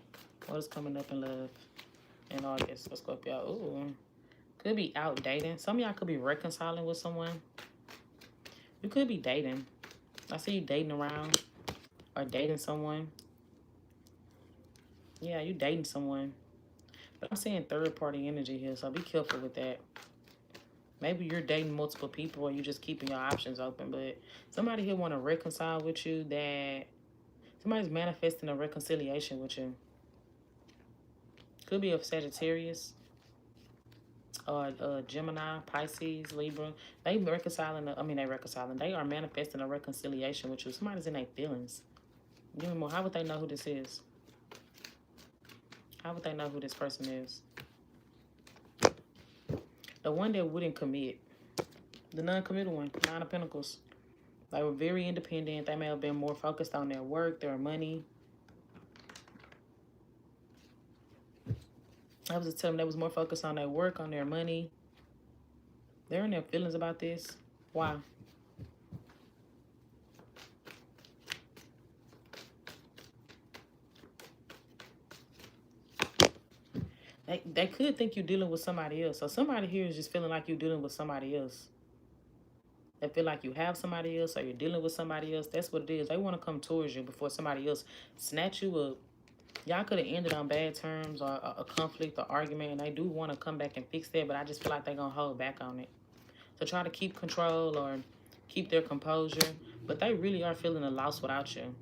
What is coming up in love in August for Scorpio? Ooh. Could be out dating. Some of y'all could be reconciling with someone. You could be dating. I see you dating around or dating someone. Yeah, you dating someone. But I'm seeing third-party energy here, so be careful with that. Maybe you're dating multiple people or you're just keeping your options open. But somebody here want to reconcile with you, that somebody's manifesting a reconciliation with you. Could be of Sagittarius or Gemini, Pisces, Libra. They are manifesting a reconciliation with you. Somebody's in their feelings. Give me more. How would they know who this is? How would they know who this person is? The one that wouldn't commit. The non-committal one. Nine of Pentacles. They were very independent. They may have been more focused on their work, their money. I was just telling them they was more focused on their work, on their money. They're in their feelings about this. Why? They could think you're dealing with somebody else. So somebody here is just feeling like you're dealing with somebody else. They feel like you have somebody else or you're dealing with somebody else. That's what it is. They want to come towards you before somebody else snatch you up. Y'all could have ended on bad terms or a conflict or argument, and they do want to come back and fix that, but I just feel like they're going to hold back on it. So try to keep control or keep their composure, but they really are feeling a loss without you.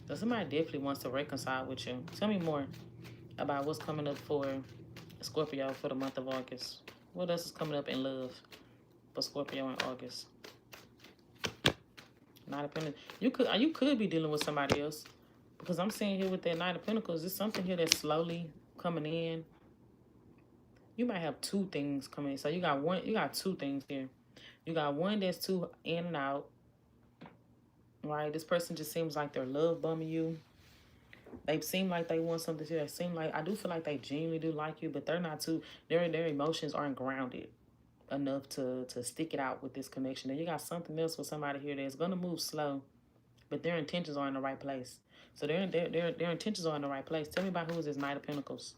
So somebody definitely wants to reconcile with you. Tell me more about what's coming up for Scorpio for the month of August. What else is coming up in love for Scorpio in August? Knight of Pentacles. You could be dealing with somebody else, because I'm seeing here with that Knight of Pentacles, there's something here that's slowly coming in. You might have two things coming in. So you got two things here. You got one that's too in and out. Right? This person just seems like they're love bombing you. They seem like they want something to you. They seem like, I do feel like they genuinely do like you, but they're not too, their emotions aren't grounded enough to stick it out with this connection. And you got something else with somebody here that's going to move slow, but their intentions are in the right place. So their intentions are in the right place. Tell me about who is this Knight of Pentacles.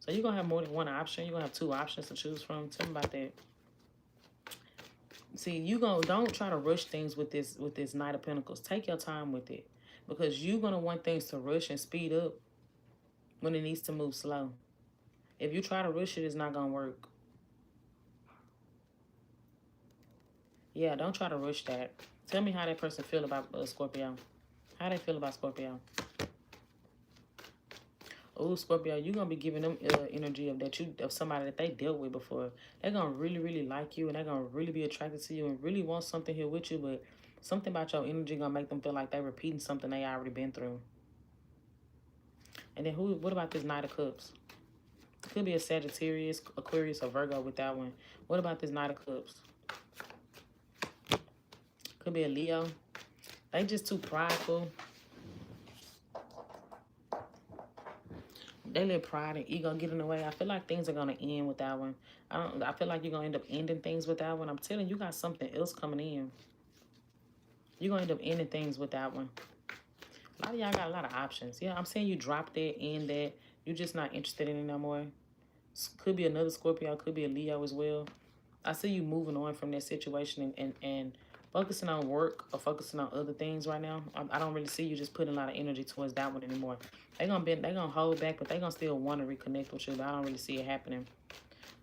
So you're going to have more than one option. You're going to have two options to choose from. Tell me about that. See, don't try to rush things with this Knight of Pentacles. Take your time with it, because you're going to want things to rush and speed up when it needs to move slow. If you try to rush it, it's not going to work. Yeah, don't try to rush that. Tell me how that person feel about Scorpio. How they feel about Scorpio. Oh, Scorpio, you're going to be giving them energy of somebody that they dealt with before. They're going to really, really like you, and they're going to really be attracted to you and really want something here with you, but something about your energy going to make them feel like they're repeating something they already been through. And then what about this Knight of Cups? It could be a Sagittarius, Aquarius, or Virgo with that one. What about this Knight of Cups? Could be a Leo. They just too prideful. They let pride and ego get in the way. I feel like things are going to end with that one. I feel like you're going to end up ending things with that one. I'm telling you, you got something else coming in. You're going to end up ending things with that one. A lot of y'all got a lot of options. Yeah, I'm saying you drop that, end that. You're just not interested in it no more. Could be another Scorpio. Could be a Leo as well. I see you moving on from that situation and focusing on work or focusing on other things right now. I don't really see you just putting a lot of energy towards that one anymore. They're gonna hold back, but they're gonna still want to reconnect with you, but I don't really see it happening.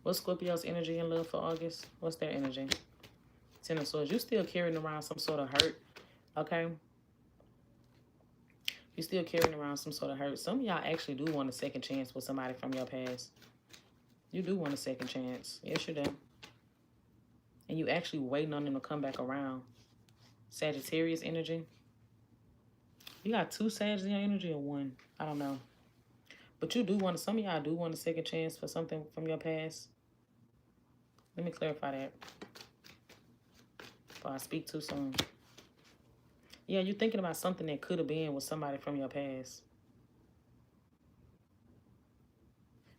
What's Scorpio's energy in love for August? What's their energy? Ten of Swords. You still carrying around some sort of hurt, okay? You still carrying around some sort of hurt. Some of y'all actually do want a second chance with somebody from your past. You do want a second chance. Yes, you do. And you actually waiting on them to come back around. Sagittarius energy. You got two Sagittarius in your energy or one? I don't know. But you do want, some of y'all do want a second chance for something from your past. Let me clarify that before I speak too soon. Yeah, you're thinking about something that could have been with somebody from your past.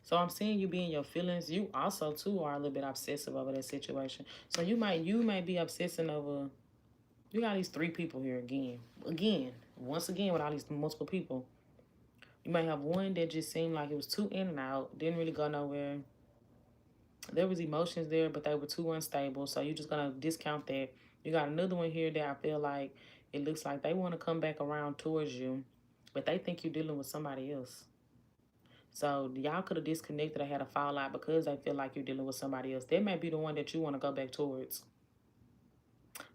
So I'm seeing you be in your feelings. You also, too, are a little bit obsessive over that situation. So you might be obsessing over, you got these three people here once again with all these multiple people. You might have one that just seemed like it was too in and out, didn't really go nowhere. There was emotions there, but they were too unstable. So you're just going to discount that. You got another one here that I feel like it looks like they want to come back around towards you, but they think you're dealing with somebody else. So y'all could have disconnected or had a fallout because they feel like you're dealing with somebody else. They may be the one that you want to go back towards.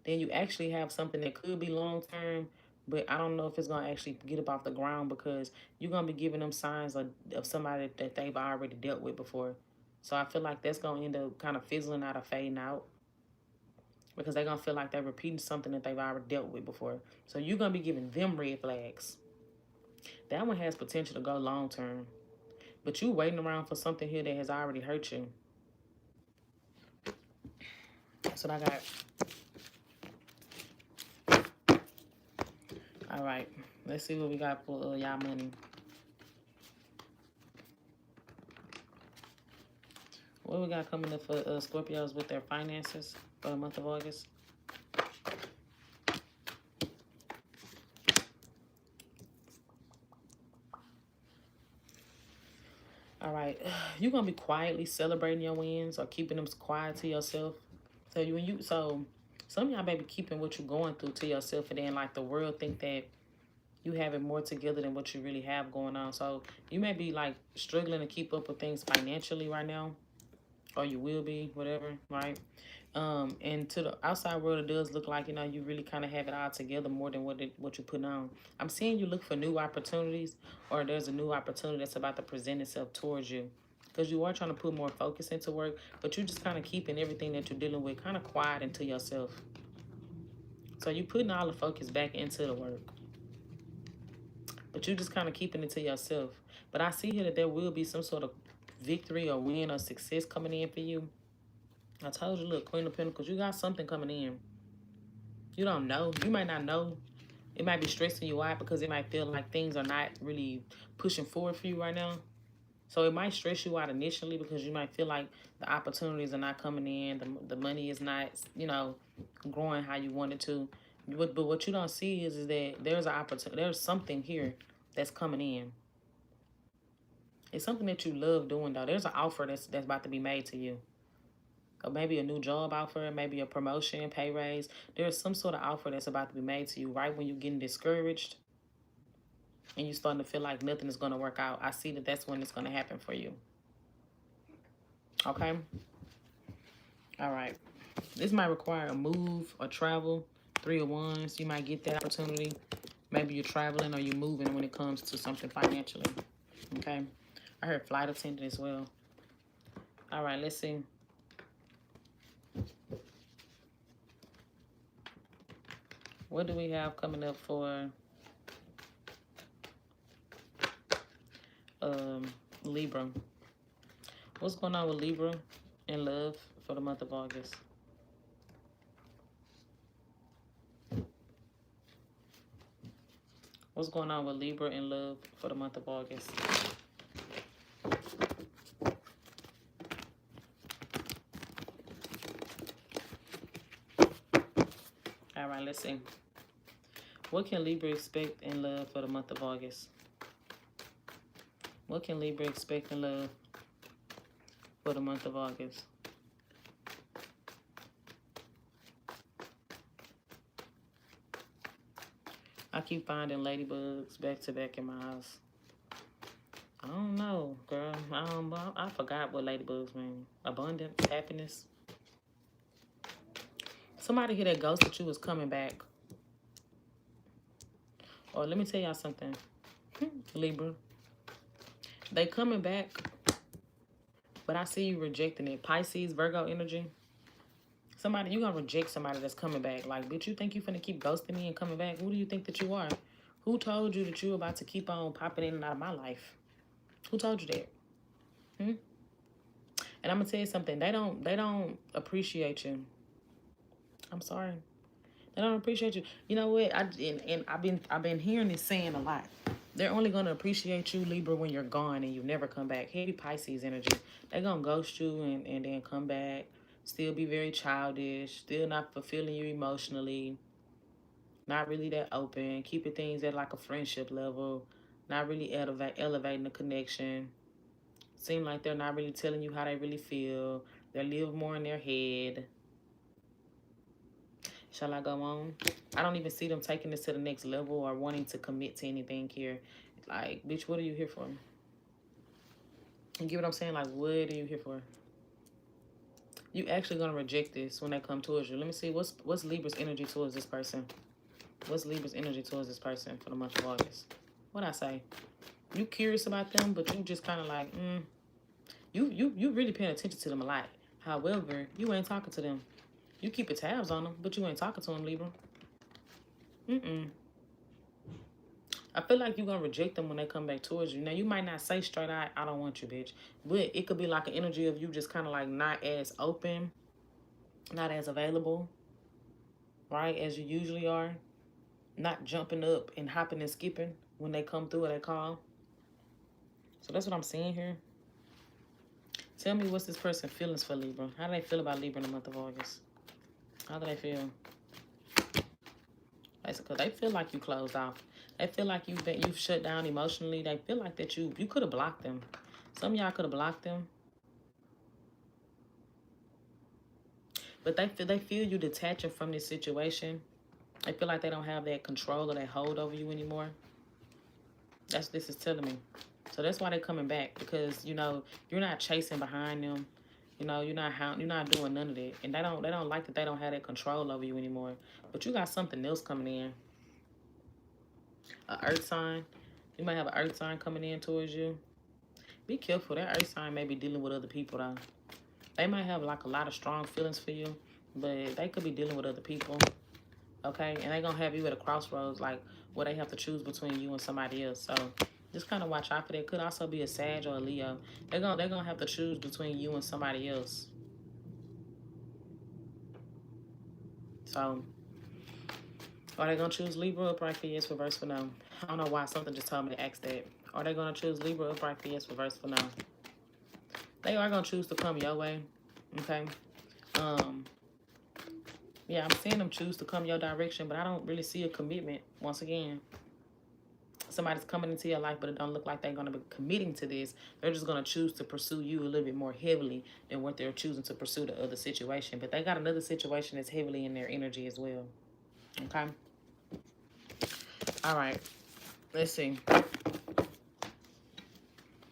Then you actually have something that could be long-term, but I don't know if it's going to actually get up off the ground because you're going to be giving them signs of somebody that they've already dealt with before. So I feel like that's going to end up kind of fizzling out or fading out because they're going to feel like they're repeating something that they've already dealt with before. So you're going to be giving them red flags. That one has potential to go long-term. But you waiting around for something here that has already hurt you. That's what I got. All right. Let's see what we got for y'all money. What we got coming up for Scorpios with their finances for the month of August? All right, you're gonna be quietly celebrating your wins or keeping them quiet to yourself. So some of y'all may be keeping what you're going through to yourself, and then like the world think that you have it more together than what you really have going on. So you may be like struggling to keep up with things financially right now, or you will be, whatever, right? And to the outside world, it does look like, you really kind of have it all together more than what you're putting on. I'm seeing you look for new opportunities, or there's a new opportunity that's about to present itself towards you. because you are trying to put more focus into work, but you just kind of keeping everything that you're dealing with kind of quiet into yourself. So you putting all the focus back into the work, but you just kind of keeping it to yourself. But I see here that there will be some sort of victory or win or success coming in for you. I told you, look, Queen of Pentacles, you got something coming in. You don't know. You might not know. It might be stressing you out because it might feel like things are not really pushing forward for you right now. So it might stress you out initially because you might feel like the opportunities are not coming in. The money is not, you know, growing how you want it to. But what you don't see is that there's an opportunity. There's something here that's coming in. It's something that you love doing, though. There's an offer that's about to be made to you. Or maybe a new job offer, maybe a promotion, pay raise. There's some sort of offer that's about to be made to you right when you're getting discouraged and you're starting to feel like nothing is going to work out. I see that that's when it's going to happen for you. Okay? All right. This might require a move or travel. 3 of Wands. You might get that opportunity. Maybe you're traveling or you're moving when it comes to something financially. Okay? I heard flight attendant as well. All right, let's see. What do we have coming up for Libra? What's going on with Libra in love for the month of August? What's going on with Libra in love for the month of August? All right, let's see. What can Libra expect in love for the month of August? What can Libra expect in love for the month of August? I keep finding ladybugs back to back in my house. I don't know, girl. I forgot what ladybugs mean. Abundance, happiness. Somebody here that ghosted you is coming back. Or let me tell y'all something. Libra. They coming back, but I see you rejecting it. Pisces, Virgo energy. Somebody, you're going to reject somebody that's coming back. Like, bitch, you think you finna keep ghosting me and coming back? Who do you think that you are? Who told you that you're about to keep on popping in and out of my life? Who told you that? And I'm going to tell you something. They don't appreciate you. I'm sorry. They don't appreciate you. You know what? I've been hearing this saying a lot. They're only gonna appreciate you, Libra, when you're gone and you never come back. Heavy Pisces energy. They're gonna ghost you and then come back. Still be very childish. Still not fulfilling you emotionally. Not really that open. Keeping things at like a friendship level. Not really elevating the connection. Seem like they're not really telling you how they really feel. They live more in their head. Shall I go on? I don't even see them taking this to the next level or wanting to commit to anything here. Like, bitch, what are you here for? You get what I'm saying? Like, what are you here for? You actually gonna reject this when they come towards you. Let me see, what's Libra's energy towards this person? What's Libra's energy towards this person for the month of August? What'd I say? You curious about them, but you just kind of like, you really paying attention to them a lot. However, you ain't talking to them. You keeping tabs on them, but you ain't talking to them, Libra. I feel like you're going to reject them when they come back towards you. Now, you might not say straight out, I don't want you, bitch. But it could be like an energy of you just kind of like not as open, not as available, right, as you usually are. Not jumping up and hopping and skipping when they come through or they call. So that's what I'm seeing here. Tell me, what's this person's feelings for Libra? How do they feel about Libra in the month of August? How do they feel? Because they feel like you closed off. They feel like you've shut down emotionally. They feel like that you could have blocked them. Some of y'all could have blocked them. But they feel you detaching from this situation. They feel like they don't have that control or that hold over you anymore. That's what this is telling me. So that's why they're coming back, because you know you're not chasing behind them. You know, you're not doing none of that. And they don't like that they don't have that control over you anymore. But you got something else coming in. An earth sign. You might have an earth sign coming in towards you. Be careful. That earth sign may be dealing with other people, though. They might have, like, a lot of strong feelings for you, but they could be dealing with other people, okay? And they're going to have you at a crossroads, like, where they have to choose between you and somebody else. So just kind of watch out for that. Could also be a Sag or a Leo. They're gonna have to choose between you and somebody else. So, are they going to choose Libra, upright for yes, reverse for no? I don't know why something just told me to ask that. Are they going to choose Libra, upright for yes, reverse for no? They are going to choose to come your way, okay? Yeah, I'm seeing them choose to come your direction, but I don't really see a commitment. Once again, somebody's coming into your life, but it don't look like they're going to be committing to this. They're just going to choose to pursue you a little bit more heavily than what they're choosing to pursue the other situation. But they got another situation that's heavily in their energy as well, okay? All right, let's see.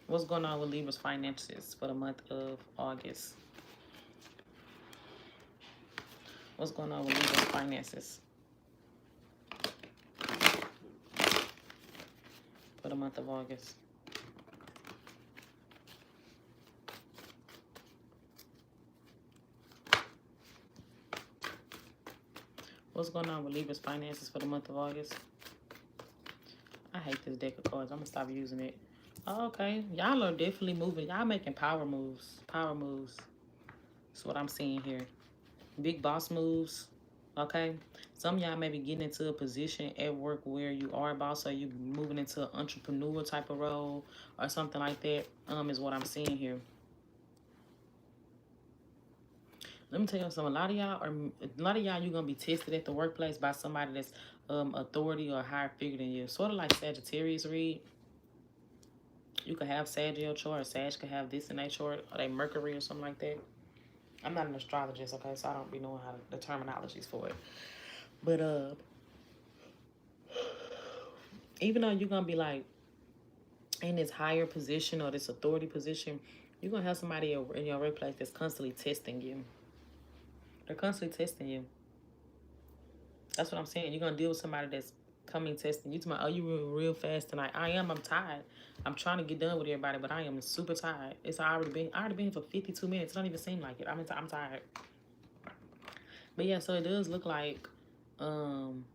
What's going on with Libra's finances for the month of August? What's going on with Libra's finances for the month of August? What's going on with Libra's finances for the month of August? I hate this deck of cards. I'm going to stop using it. Oh, okay. Y'all are definitely moving. Y'all making power moves. Power moves. That's what I'm seeing here. Big boss moves. Okay. Some of y'all may be getting into a position at work where you are a boss, or you moving into an entrepreneur type of role or something like that, is what I'm seeing here. Let me tell you something. A lot of y'all, you're gonna be tested at the workplace by somebody that's authority or higher figure than you. Sort of like Sagittarius read. You could have Sag in your chart, or Sag could have this in their chart, or they Mercury or something like that. I'm not an astrologist, okay, so I don't be knowing how the terminologies for it. But even though you're gonna be like in this higher position or this authority position, you're gonna have somebody in your workplace that's constantly testing you. They're constantly testing you. That's what I'm saying. You're gonna deal with somebody that's coming testing you. Tomorrow, oh, you real fast tonight. I'm tired. I'm trying to get done with everybody, but I am super tired. I already been here for 52 minutes. It don't even seem like it. I'm tired. But yeah, so it does look like somebody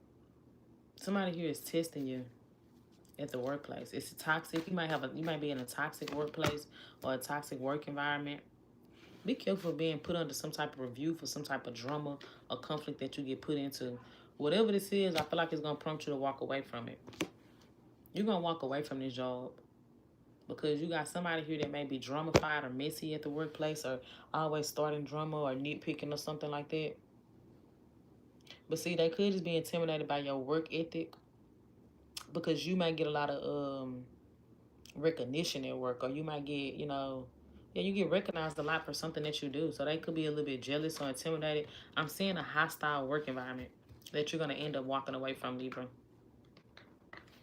here is testing you at the workplace. It's toxic. You might be in a toxic workplace or a toxic work environment. Be careful of being put under some type of review for some type of drama or conflict that you get put into. Whatever this is, I feel like it's going to prompt you to walk away from it. You're going to walk away from this job because you got somebody here that may be drama-fied or messy at the workplace, or always starting drama or nitpicking or something like that. But see, they could just be intimidated by your work ethic, because you might get a lot of recognition at work, or you might get, you get recognized a lot for something that you do. So they could be a little bit jealous or intimidated. I'm seeing a hostile work environment that you're going to end up walking away from, Libra.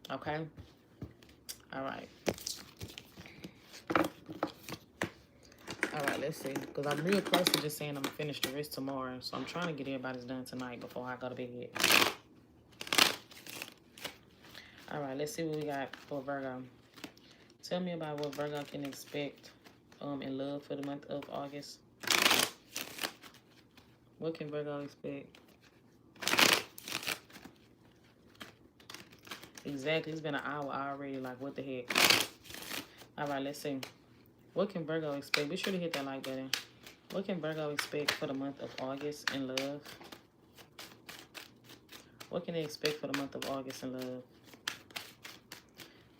Okay? All right. All right, let's see. Because I'm real close to just saying I'm going to finish the rest tomorrow. So I'm trying to get everybody's done tonight before I go to bed. All right, let's see what we got for Virgo. Tell me about what Virgo can expect in love for the month of August. What can Virgo expect? Exactly. It's been an hour already. Like, what the heck? All right, let's see. What can Virgo expect? Be sure to hit that like button. What can Virgo expect for the month of August in love? What can they expect for the month of August in love?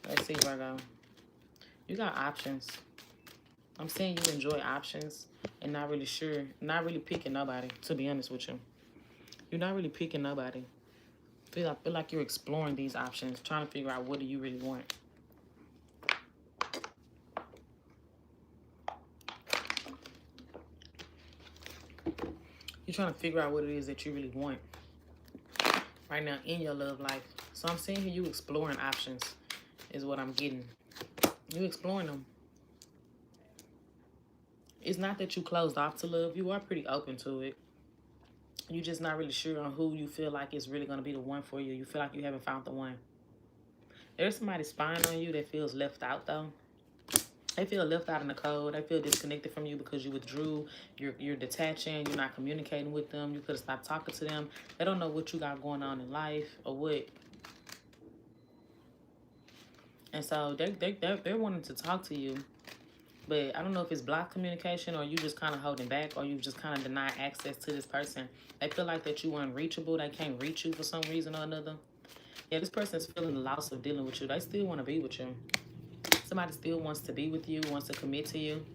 Let's see, Virgo. You got options. I'm saying you enjoy options and not really picking nobody, to be honest with you. You're not really picking nobody. I feel like you're exploring these options, trying to figure out what do you really want. You're trying to figure out what it is that you really want right now in your love life. So I'm saying here you exploring options is what I'm getting. You exploring them. It's not that you closed off to love. You are pretty open to it. You're just not really sure on who you feel like is really going to be the one for you. You feel like you haven't found the one. There's somebody spying on you that feels left out, though. They feel left out in the cold. They feel disconnected from you because you withdrew. You're detaching. You're not communicating with them. You could have stopped talking to them. They don't know what you got going on in life or what. And so they're wanting to talk to you. But I don't know if it's blocked communication or you just kind of holding back or you just kind of deny access to this person. They feel like that you unreachable. They can't reach you for some reason or another. Yeah, this person is feeling the loss of dealing with you. They still want to be with you. Somebody still wants to be with you, wants to commit to you.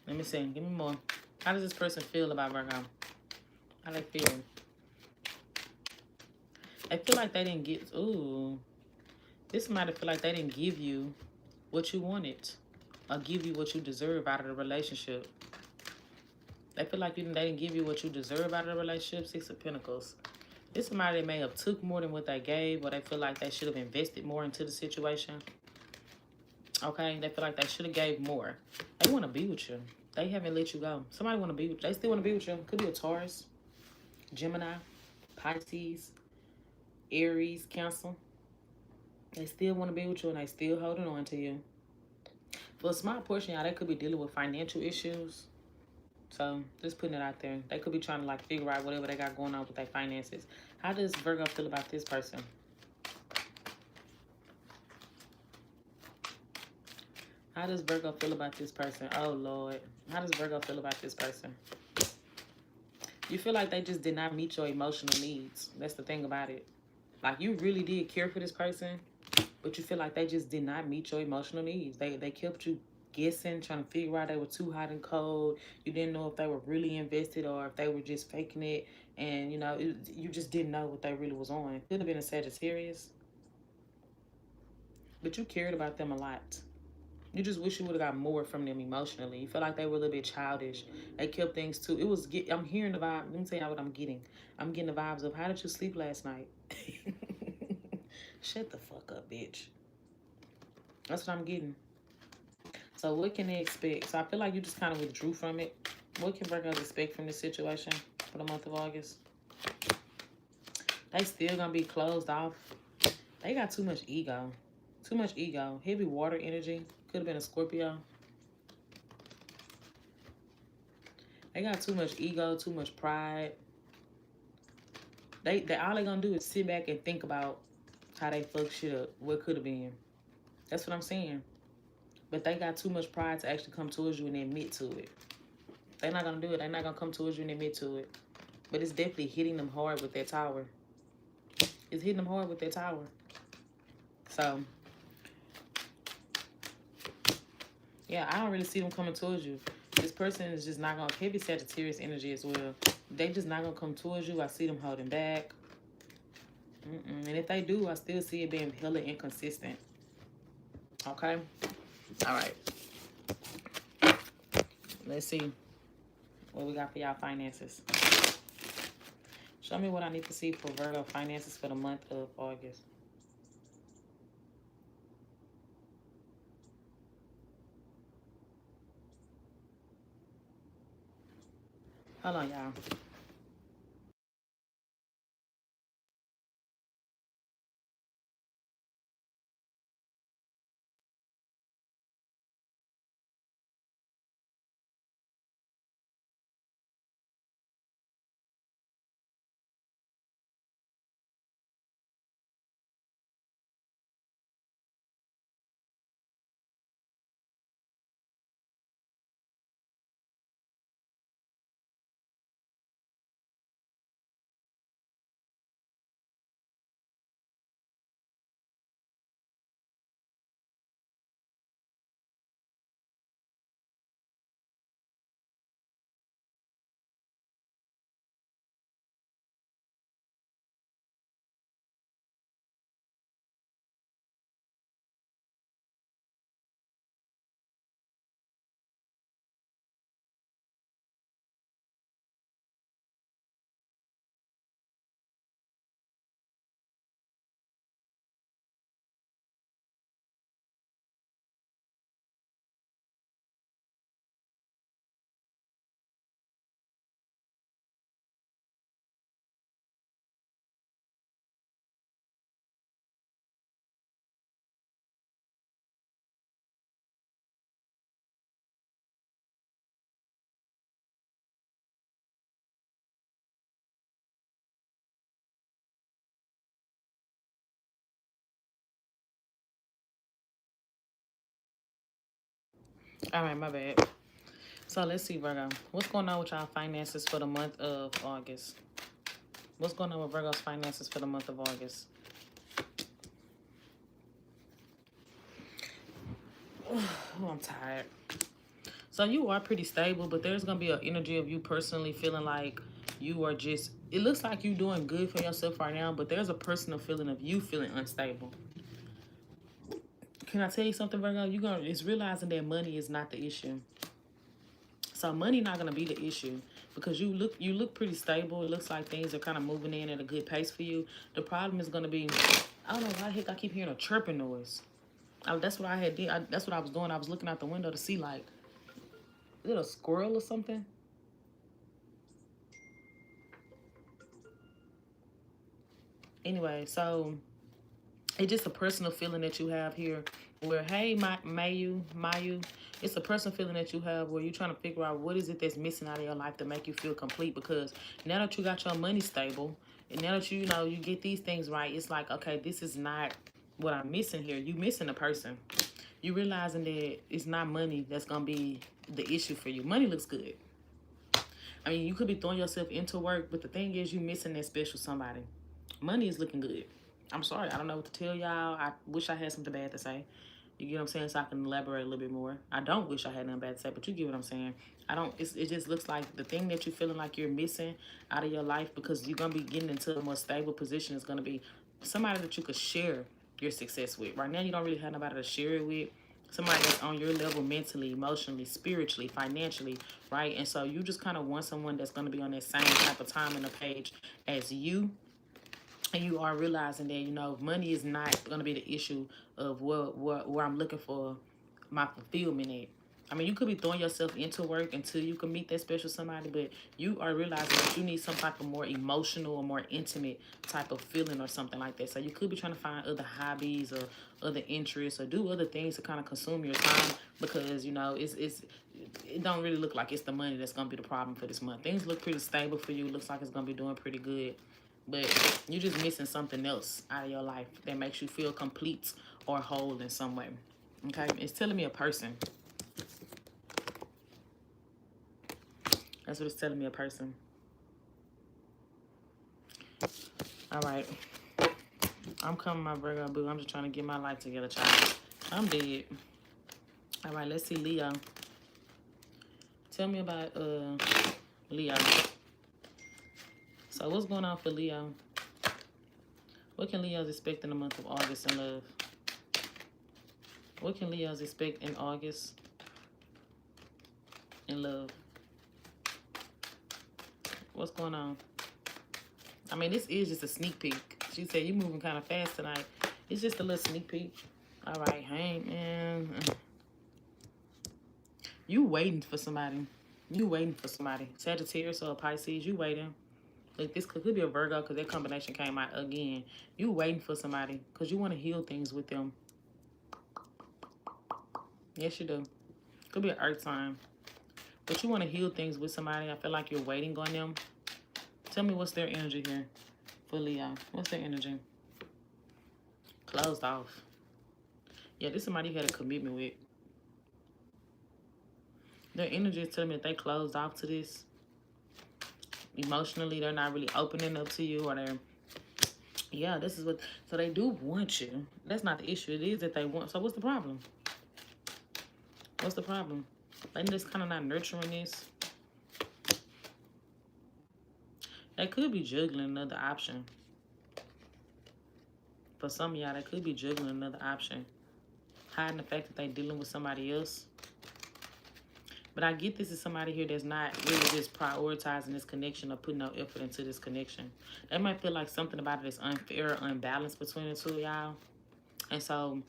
Let me see. Give me more. How does this person feel about Virgo? How they feel? They feel like they didn't get... Ooh. This somebody feel like they didn't give you what you wanted. Or give you what you deserve out of the relationship. They feel like they didn't give you what you deserve out of the relationship. 6 of Pentacles. This somebody that may have took more than what they gave. Or they feel like they should have invested more into the situation. Okay? They feel like they should have gave more. They want to be with you. They haven't let you go. Somebody want to be with you. They still want to be with you. Could be a Taurus, Gemini, Pisces, Aries, Cancer. They still want to be with you and they still holding on to you. For a small portion, y'all, they could be dealing with financial issues. So just putting it out there. They could be trying to like figure out whatever they got going on with their finances. How does Virgo feel about this person? How does Virgo feel about this person? Oh, Lord. How does Virgo feel about this person? You feel like they just did not meet your emotional needs. That's the thing about it. Like, you really did care for this person, but you feel like they just did not meet your emotional needs. They kept you guessing, trying to figure out they were too hot and cold. You didn't know if they were really invested or if they were just faking it. And, you know, you just didn't know what they really was on. Could have been a Sagittarius, but you cared about them a lot. You just wish you would have got more from them emotionally. You feel like they were a little bit childish. They kept things too. I'm hearing the vibe. Let me tell you what I'm getting. I'm getting the vibes of, how did you sleep last night? Shut the fuck up, bitch. That's what I'm getting. So what can they expect? So I feel like you just kind of withdrew from it. What can Virgos expect from this situation for the month of August? They still gonna be closed off. They got too much ego. Too much ego. Heavy water energy. Could have been a Scorpio. They got too much ego, too much pride. They all they gonna do is sit back and think about how they fuck shit up. What could have been. That's what I'm saying. But they got too much pride to actually come towards you and admit to it. They're not gonna do it. They're not gonna come towards you and admit to it. But it's definitely hitting them hard with their tower. It's hitting them hard with their tower. So, yeah, I don't really see them coming towards you. This person is just not gonna... Heavy Sagittarius energy as well. They just not gonna come towards you. I see them holding back. And if they do, I still see it being hella inconsistent. Okay? All right. Let's see what we got for y'all finances. Show me what I need to see for Virgo finances for the month of August. Hold on, y'all. All right, my bad. So let's see, Virgo. What's going on with y'all finances for the month of August? What's going on with Virgo's finances for the month of August? Oh, I'm tired. So you are pretty stable, but there's going to be an energy of you personally feeling like you are just, it looks like you're doing good for yourself right now, but there's a personal feeling of you feeling unstable. Can I tell you something, Virgo? It's realizing that money is not the issue. So money not gonna be the issue because you look pretty stable. It looks like things are kind of moving in at a good pace for you. The problem is gonna be, I don't know why the heck I keep hearing a chirping noise. That's what I had did. That's what I was doing. I was looking out the window to see, like, is it a squirrel or something? Anyway, so it's just a personal feeling that you have here where, hey, Mayu, it's a personal feeling that you have where you're trying to figure out what is it that's missing out of your life to make you feel complete, because now that you got your money stable and now that you know you get these things right, it's like, okay, this is not what I'm missing here. You missing a person. You realizing that it's not money that's gonna be the issue for you. Money looks good. I mean, you could be throwing yourself into work, but the thing is you missing that special somebody. Money is looking good. I'm sorry, I don't know what to tell y'all. I wish I had something bad to say. You get what I'm saying? So I can elaborate a little bit more. I don't wish I had nothing bad to say, but you get what I'm saying. I don't, it just looks like the thing that you're feeling like you're missing out of your life, because you're going to be getting into a more stable position, is going to be somebody that you could share your success with. Right now, you don't really have nobody to share it with. Somebody that's on your level mentally, emotionally, spiritually, financially, right? And so you just kind of want someone that's going to be on that same type of time in the page as you. And you are realizing that, you know, money is not going to be the issue of where I'm looking for my fulfillment at. I mean, you could be throwing yourself into work until you can meet that special somebody, but you are realizing that you need some type of more emotional or more intimate type of feeling or something like that. So you could be trying to find other hobbies or other interests or do other things to kind of consume your time, because, you know, it don't really look like it's the money that's going to be the problem for this month. Things look pretty stable for you. It looks like it's going to be doing pretty good. But you're just missing something else out of your life that makes you feel complete or whole in some way. Okay? It's telling me a person. That's what it's telling me, a person. All right. I'm coming, my Virgo boo. I'm just trying to get my life together, child. I'm dead. All right, let's see Leo. Tell me about Leo. So what's going on for Leo? What can Leos expect in the month of August in love? What can Leos expect in August in love? What's going on? I mean, this is just a sneak peek. She said you moving kind of fast tonight. It's just a little sneak peek. All right, hey, man. You waiting for somebody. You waiting for somebody. Sagittarius or Pisces, you waiting. Like, this could be a Virgo because that combination came out again. You waiting for somebody because you want to heal things with them. Yes, you do. Could be an earth sign. But you want to heal things with somebody. I feel like you're waiting on them. Tell me what's their energy here for Leo. What's their energy? Closed off. Yeah, this is somebody you had a commitment with. Their energy is telling me that they closed off to this. Emotionally, they're not really opening up to you, or they're, yeah, this is what, so they do want you. That's not the issue. It is that they want. So what's the problem? What's the problem? They just kind of not nurturing this. They could be juggling another option. For some of y'all, they could be juggling another option. Hiding the fact that they're dealing with somebody else. But I get this is somebody here that's not really just prioritizing this connection or putting no effort into this connection. They might feel like something about it is unfair or unbalanced between the two of y'all. And so,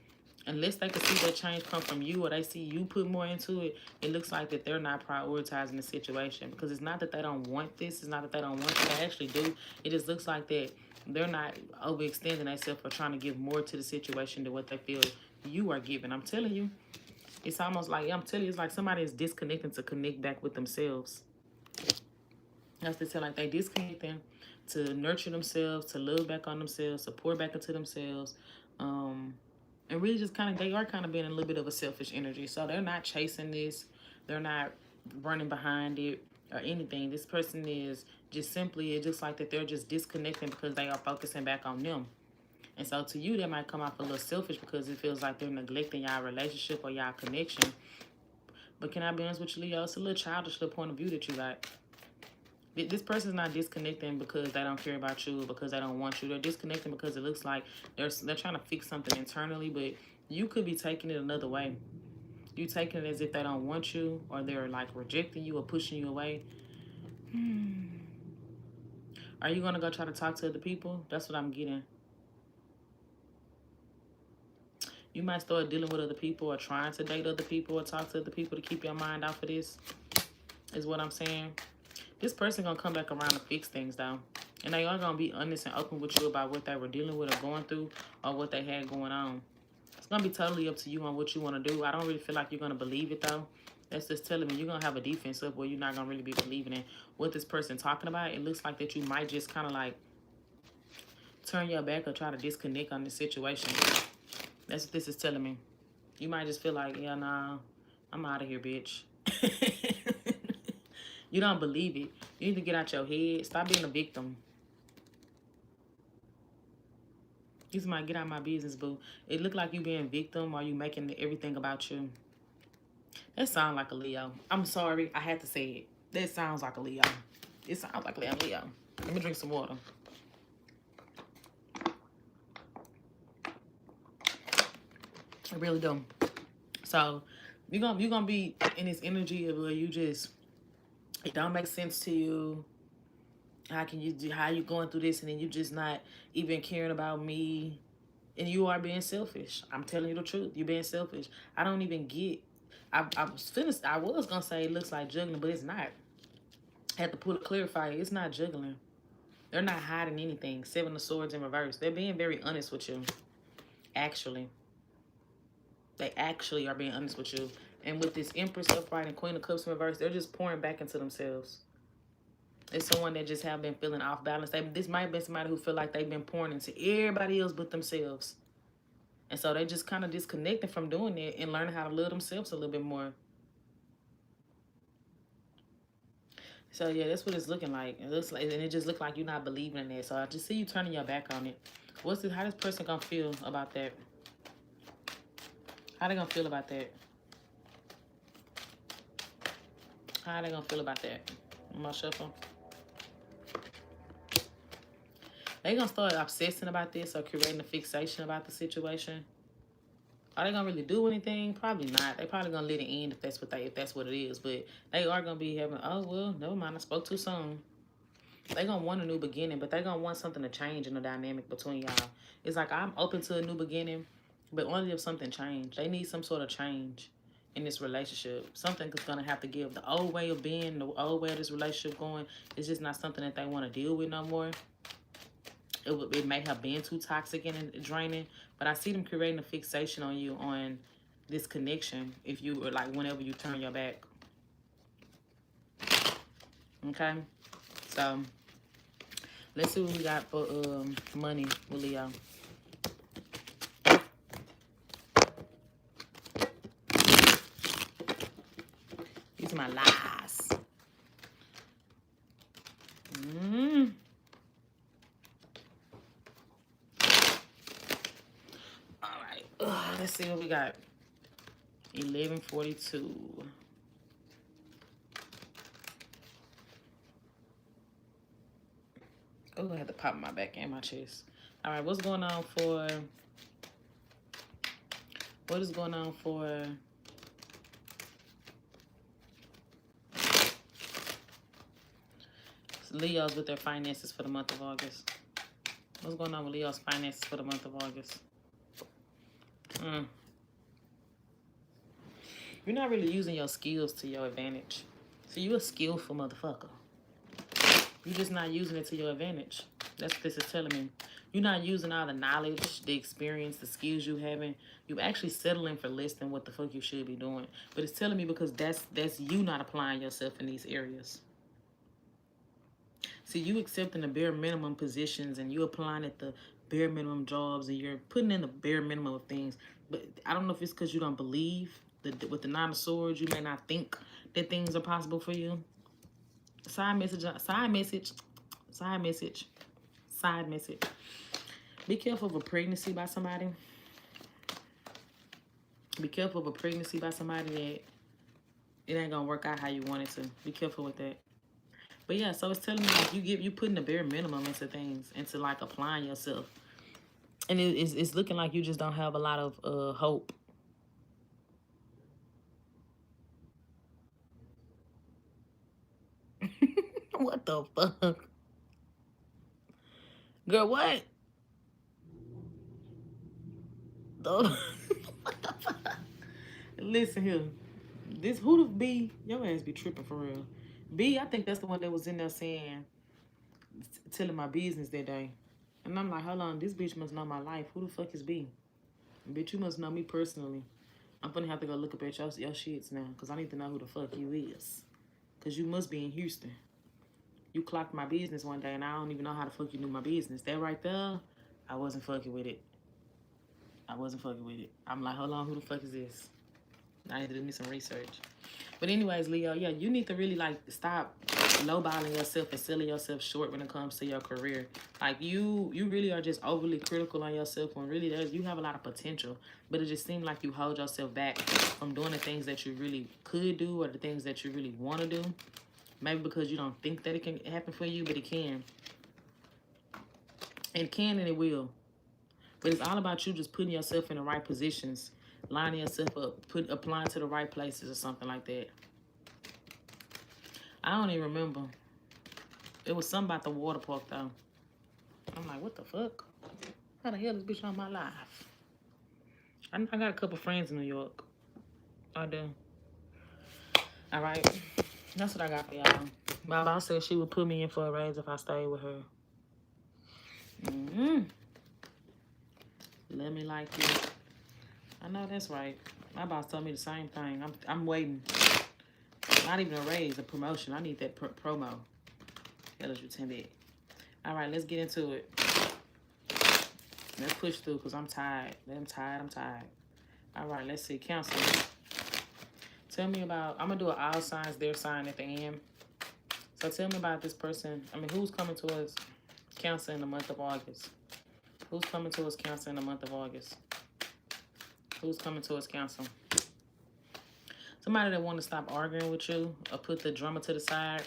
unless they can see that change come from you, or they see you put more into it, it looks like that they're not prioritizing the situation. Because it's not that they don't want this. It's not that they don't want it. They actually do. It just looks like that they're not overextending themselves or trying to give more to the situation than what they feel you are giving. I'm telling you. It's almost like, I'm telling you, it's like somebody is disconnecting to connect back with themselves. That's to say, like they disconnecting to nurture themselves, to love back on themselves, to pour back into themselves. And really just kind of, they are kind of being a little bit of a selfish energy. So they're not chasing this. They're not running behind it or anything. This person is just simply, it looks like that they're just disconnecting because they are focusing back on them. And so to you, that might come off a little selfish because it feels like they're neglecting y'all relationship or y'all connection. But can I be honest with you, Leo? It's a little childish, the point of view that you got. This person's not disconnecting because they don't care about you or because they don't want you. They're disconnecting because it looks like they're trying to fix something internally, but you could be taking it another way. You taking it as if they don't want you, or they're like rejecting you or pushing you away. Are you going to go try to talk to other people? That's what I'm getting. You might start dealing with other people or trying to date other people or talk to other people to keep your mind off of this, is what I'm saying. This person going to come back around to fix things, though. And they are going to be honest and open with you about what they were dealing with or going through or what they had going on. It's going to be totally up to you on what you want to do. I don't really feel like you're going to believe it, though. That's just telling me you're going to have a defense up where you're not going to really be believing in what this person talking about. It looks like that you might just kind of like turn your back or try to disconnect on this situation. That's what this is telling me. You might just feel like, yeah, nah, I'm out of here, bitch. You don't believe it. You need to get out your head. Stop being a victim. You might get out of my business, boo. It look like you being victim or you making everything about you. That sounds like a Leo. I'm sorry. I had to say it. That sounds like a Leo. It sounds like a Leo. Let me drink some water. I really do. So you're gonna be in this energy of where you just, it don't make sense to you. How you going through this and then you just not even caring about me, and you are being selfish. I'm telling you the truth. You're being selfish. I don't even get. I was gonna say it looks like juggling, but it's not. I had to clarify it. It's not juggling. They're not hiding anything. Seven of Swords in reverse. They're being very honest with you. Actually. They actually are being honest with you. And with this Empress upright and Queen of Cups in reverse, they're just pouring back into themselves. It's someone that just have been feeling off balance. This might have been somebody who feel like they've been pouring into everybody else but themselves. And so they just kind of disconnected from doing it and learning how to love themselves a little bit more. So yeah, that's what it's looking like. It looks like, and it just look like you're not believing in it. So I just see you turning your back on it. How this person gonna feel about that? How they gonna feel about that? How they gonna feel about that? I'm gonna shuffle. They gonna start obsessing about this or creating a fixation about the situation. Are they gonna really do anything? Probably not. They probably gonna let it end if that's what it is. But they are gonna be having, oh well, never mind, I spoke too soon. They gonna want a new beginning, but they gonna want something to change in the dynamic between y'all. It's like, I'm open to a new beginning, but only if something changed. They need some sort of change in this relationship. Something is gonna have to give. The old way of being, the old way of this relationship going, is just not something that they want to deal with no more. It may have been too toxic and draining, but I see them creating a fixation on you, on this connection, if you, or like whenever you turn your back. Okay, so let's see what we got for money with Leo. These are my lies. Let's see what we got. 1142. Oh, I had to pop my back and my chest. All right, what is going on for Leos with their finances for the month of August? What's going on with Leo's finances for the month of August? You're not really using your skills to your advantage. So you're a skillful motherfucker. You're just not using it to your advantage. That's what this is telling me. You're not using all the knowledge, the experience, the skills you having. You're actually settling for less than what the fuck you should be doing. But it's telling me because that's you not applying yourself in these areas. See, you accepting the bare minimum positions and you applying at the bare minimum jobs and you're putting in the bare minimum of things. But I don't know if it's because you don't believe. With the Nine of Swords, you may not think that things are possible for you. Side message, side message, side message, side message. Be careful of a pregnancy by somebody. Be careful of a pregnancy by somebody that it ain't gonna work out how you want it to. Be careful with that. But yeah, so it's telling me like you putting the bare minimum into things, into like applying yourself. And it's looking like you just don't have a lot of hope. What the fuck? Girl, what? What the fuck? Listen here. This who the B? Your ass be tripping for real. B, I think that's the one that was in there saying, telling my business that day. And I'm like, hold on, this bitch must know my life. Who the fuck is B? Bitch, you must know me personally. I'm gonna have to go look up at your shits now, because I need to know who the fuck you is. Because you must be in Houston. You clocked my business one day, and I don't even know how the fuck you knew my business. That right there, I wasn't fucking with it. I wasn't fucking with it. I'm like, hold on, who the fuck is this? I need to do me some research. But anyways, Leo, yeah, you need to really, like, stop lowballing yourself and selling yourself short when it comes to your career. Like, you really are just overly critical on yourself when really you have a lot of potential. But it just seems like you hold yourself back from doing the things that you really could do or the things that you really want to do. Maybe because you don't think that it can happen for you, but it can. It can and it will. But it's all about you just putting yourself in the right positions, lining yourself up, applying to the right places or something like that. I don't even remember. It was something about the water park, though. I'm like, what the fuck? How the hell is this bitch on my life? I got a couple friends in New York. I do. All right. That's what I got for y'all. My boss said she would put me in for a raise if I stayed with her. Let me like you. I know that's right. My boss told me the same thing. I'm waiting. Not even a raise, a promotion. I need that promo. Hell is you 10 bit. All right, let's get into it. Let's push through because I'm tired. I'm tired. All right, let's see. Cancer. Tell me about, I'm going to do an all signs, their sign at the end. So tell me about this person. I mean, who's coming towards Cancer in the month of August? Who's coming towards Cancer in the month of August? Who's coming towards Cancer? Somebody that want to stop arguing with you or put the drama to the side.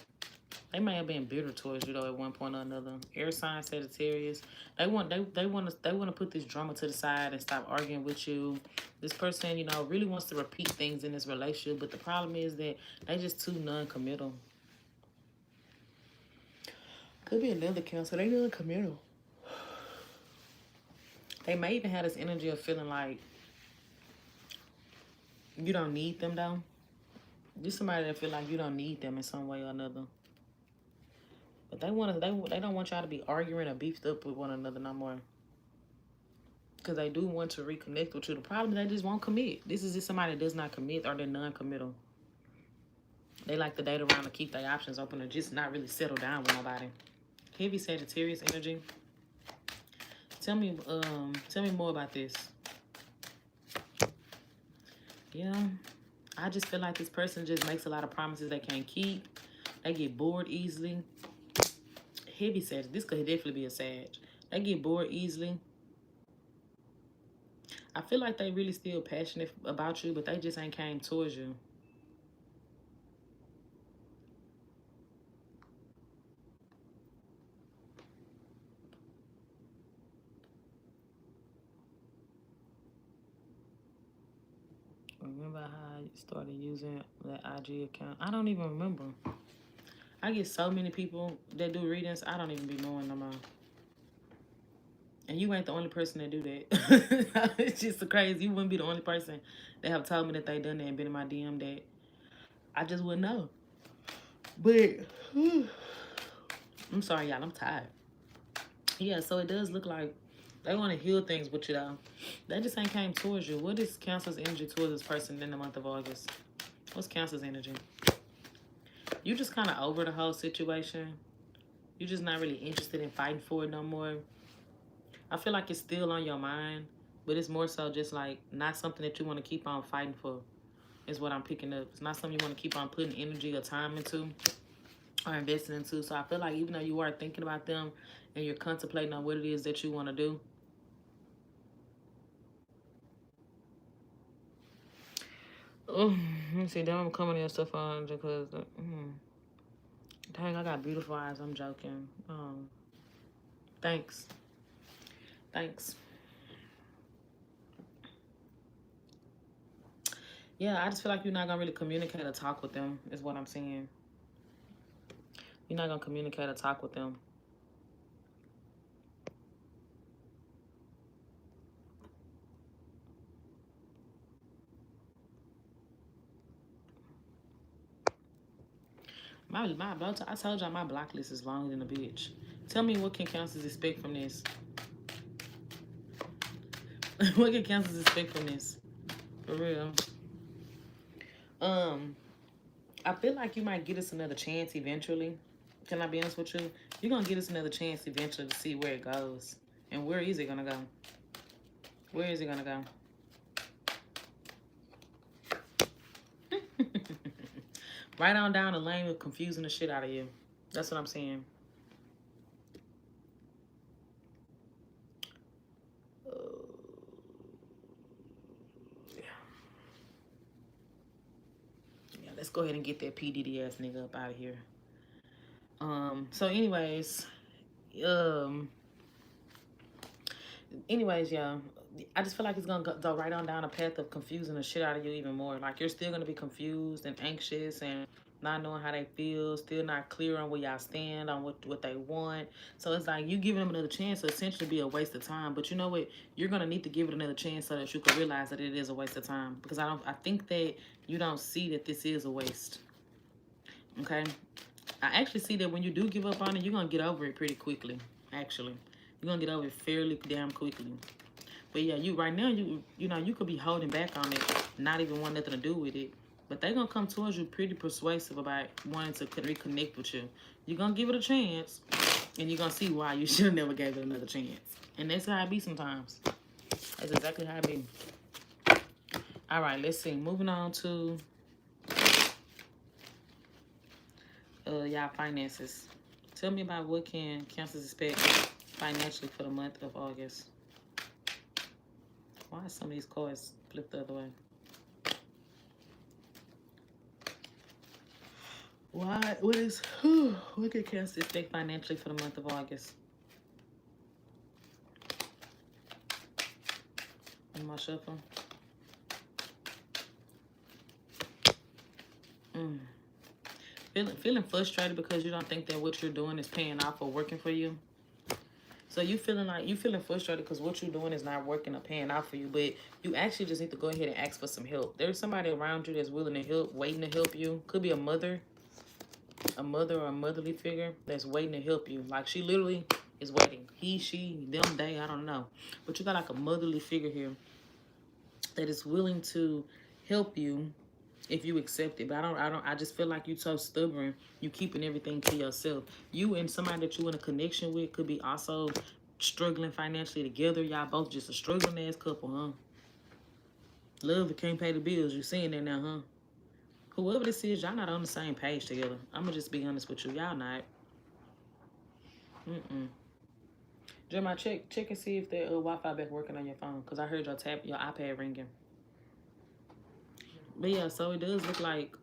They may have been bitter towards you though at one point or another. Air sign, Sagittarius. They want to put this drama to the side and stop arguing with you. This person, you know, really wants to repeat things in this relationship, but the problem is that they just too non-committal. Could be another Cancer. They non-committal. They may even have this energy of feeling like you don't need them though. Just somebody that feel like you don't need them in some way or another. But they don't want y'all to be arguing or beefed up with one another no more. Because they do want to reconnect with you. The problem is they just won't commit. This is just somebody that does not commit or they're non-committal. They like to date around to keep their options open or just not really settle down with nobody. Heavy Sagittarius energy. Tell me more about this. Yeah. I just feel like this person just makes a lot of promises they can't keep. They get bored easily. Heavy Sag. This could definitely be a Sag. They get bored easily. I feel like they really still passionate about you, but they just ain't came towards you. Remember how I started using that IG account? I don't even remember. I get so many people that do readings, I don't even be knowing no more. And you ain't the only person that do that. It's just so crazy. You wouldn't be the only person that have told me that they done that and been in my DM that I just wouldn't know. But I'm sorry, y'all. I'm tired. Yeah, so it does look like they want to heal things with you, though. They just ain't came towards you. What is Cancer's energy towards this person in the month of August? What's Cancer's energy? You just kind of over the whole situation. You're just not really interested in fighting for it no more. I feel like it's still on your mind. But it's more so just like not something that you want to keep on fighting for, is what I'm picking up. It's not something you want to keep on putting energy or time into or investing into. So I feel like even though you are thinking about them and you're contemplating on what it is that you want to do, oh, let me see. Then I'm coming in stuff on because, dang, I got beautiful eyes. I'm joking. Thanks. Thanks. Yeah, I just feel like you're not gonna really communicate or talk with them, is what I'm saying. You're not gonna communicate or talk with them. I told y'all my block list is longer than a bitch. Tell me what can cancers expect from this? What can cancers expect from this? For real. I feel like you might get us another chance eventually. Can I be honest with you? You're gonna get us another chance eventually to see where it goes. And where is it gonna go? Where is it gonna go? Right on down the lane of confusing the shit out of you. That's what I'm saying. Yeah, let's go ahead and get that PDD ass nigga up out of here. So anyways, yeah, I just feel like it's gonna go right on down a path of confusing the shit out of you even more. Like you're still gonna be confused and anxious and not knowing how they feel, still not clear on where y'all stand on what they want. So it's like you giving them another chance to essentially be a waste of time. But you know what? You're gonna need to give it another chance so that you can realize that it is a waste of time. Because I think that you don't see that this is a waste. Okay? I actually see that when you do give up on it, you're gonna get over it pretty quickly. Actually, you're gonna get over it fairly damn quickly. But yeah, you right now, you know, you could be holding back on it, not even wanting nothing to do with it. But they're gonna come towards you pretty persuasive about wanting to reconnect with you. You're gonna give it a chance, and you're gonna see why you should have never gave it another chance. And that's how it be sometimes. That's exactly how it be. All right, let's see. Moving on to y'all finances. Tell me about what can Cancers expect financially for the month of August. Why are some of these cards flipped the other way? Why? What can Cancer expect financially for the month of August? In my shuffle. Feeling frustrated because you don't think that what you're doing is paying off or working for you. So you feeling frustrated because what you're doing is not working or paying off for you, but you actually just need to go ahead and ask for some help. There's somebody around you that's willing to help, waiting to help you. Could be a mother or a motherly figure that's waiting to help you. Like she literally is waiting. He, she, them, they, I don't know. But you got like a motherly figure here that is willing to help you if you accept it. But I just feel like you're so stubborn. You keeping everything to yourself. You and somebody that you in a connection with could be also struggling financially together. Y'all both just a struggling ass couple, huh? Love that can't pay the bills. You seeing that now, huh? Whoever this is, y'all not on the same page together. I'm gonna just be honest with you. Y'all not. Jeremiah, check and see if the Wi-Fi back working on your phone. Because I heard your iPad ringing. But yeah, so it does look like,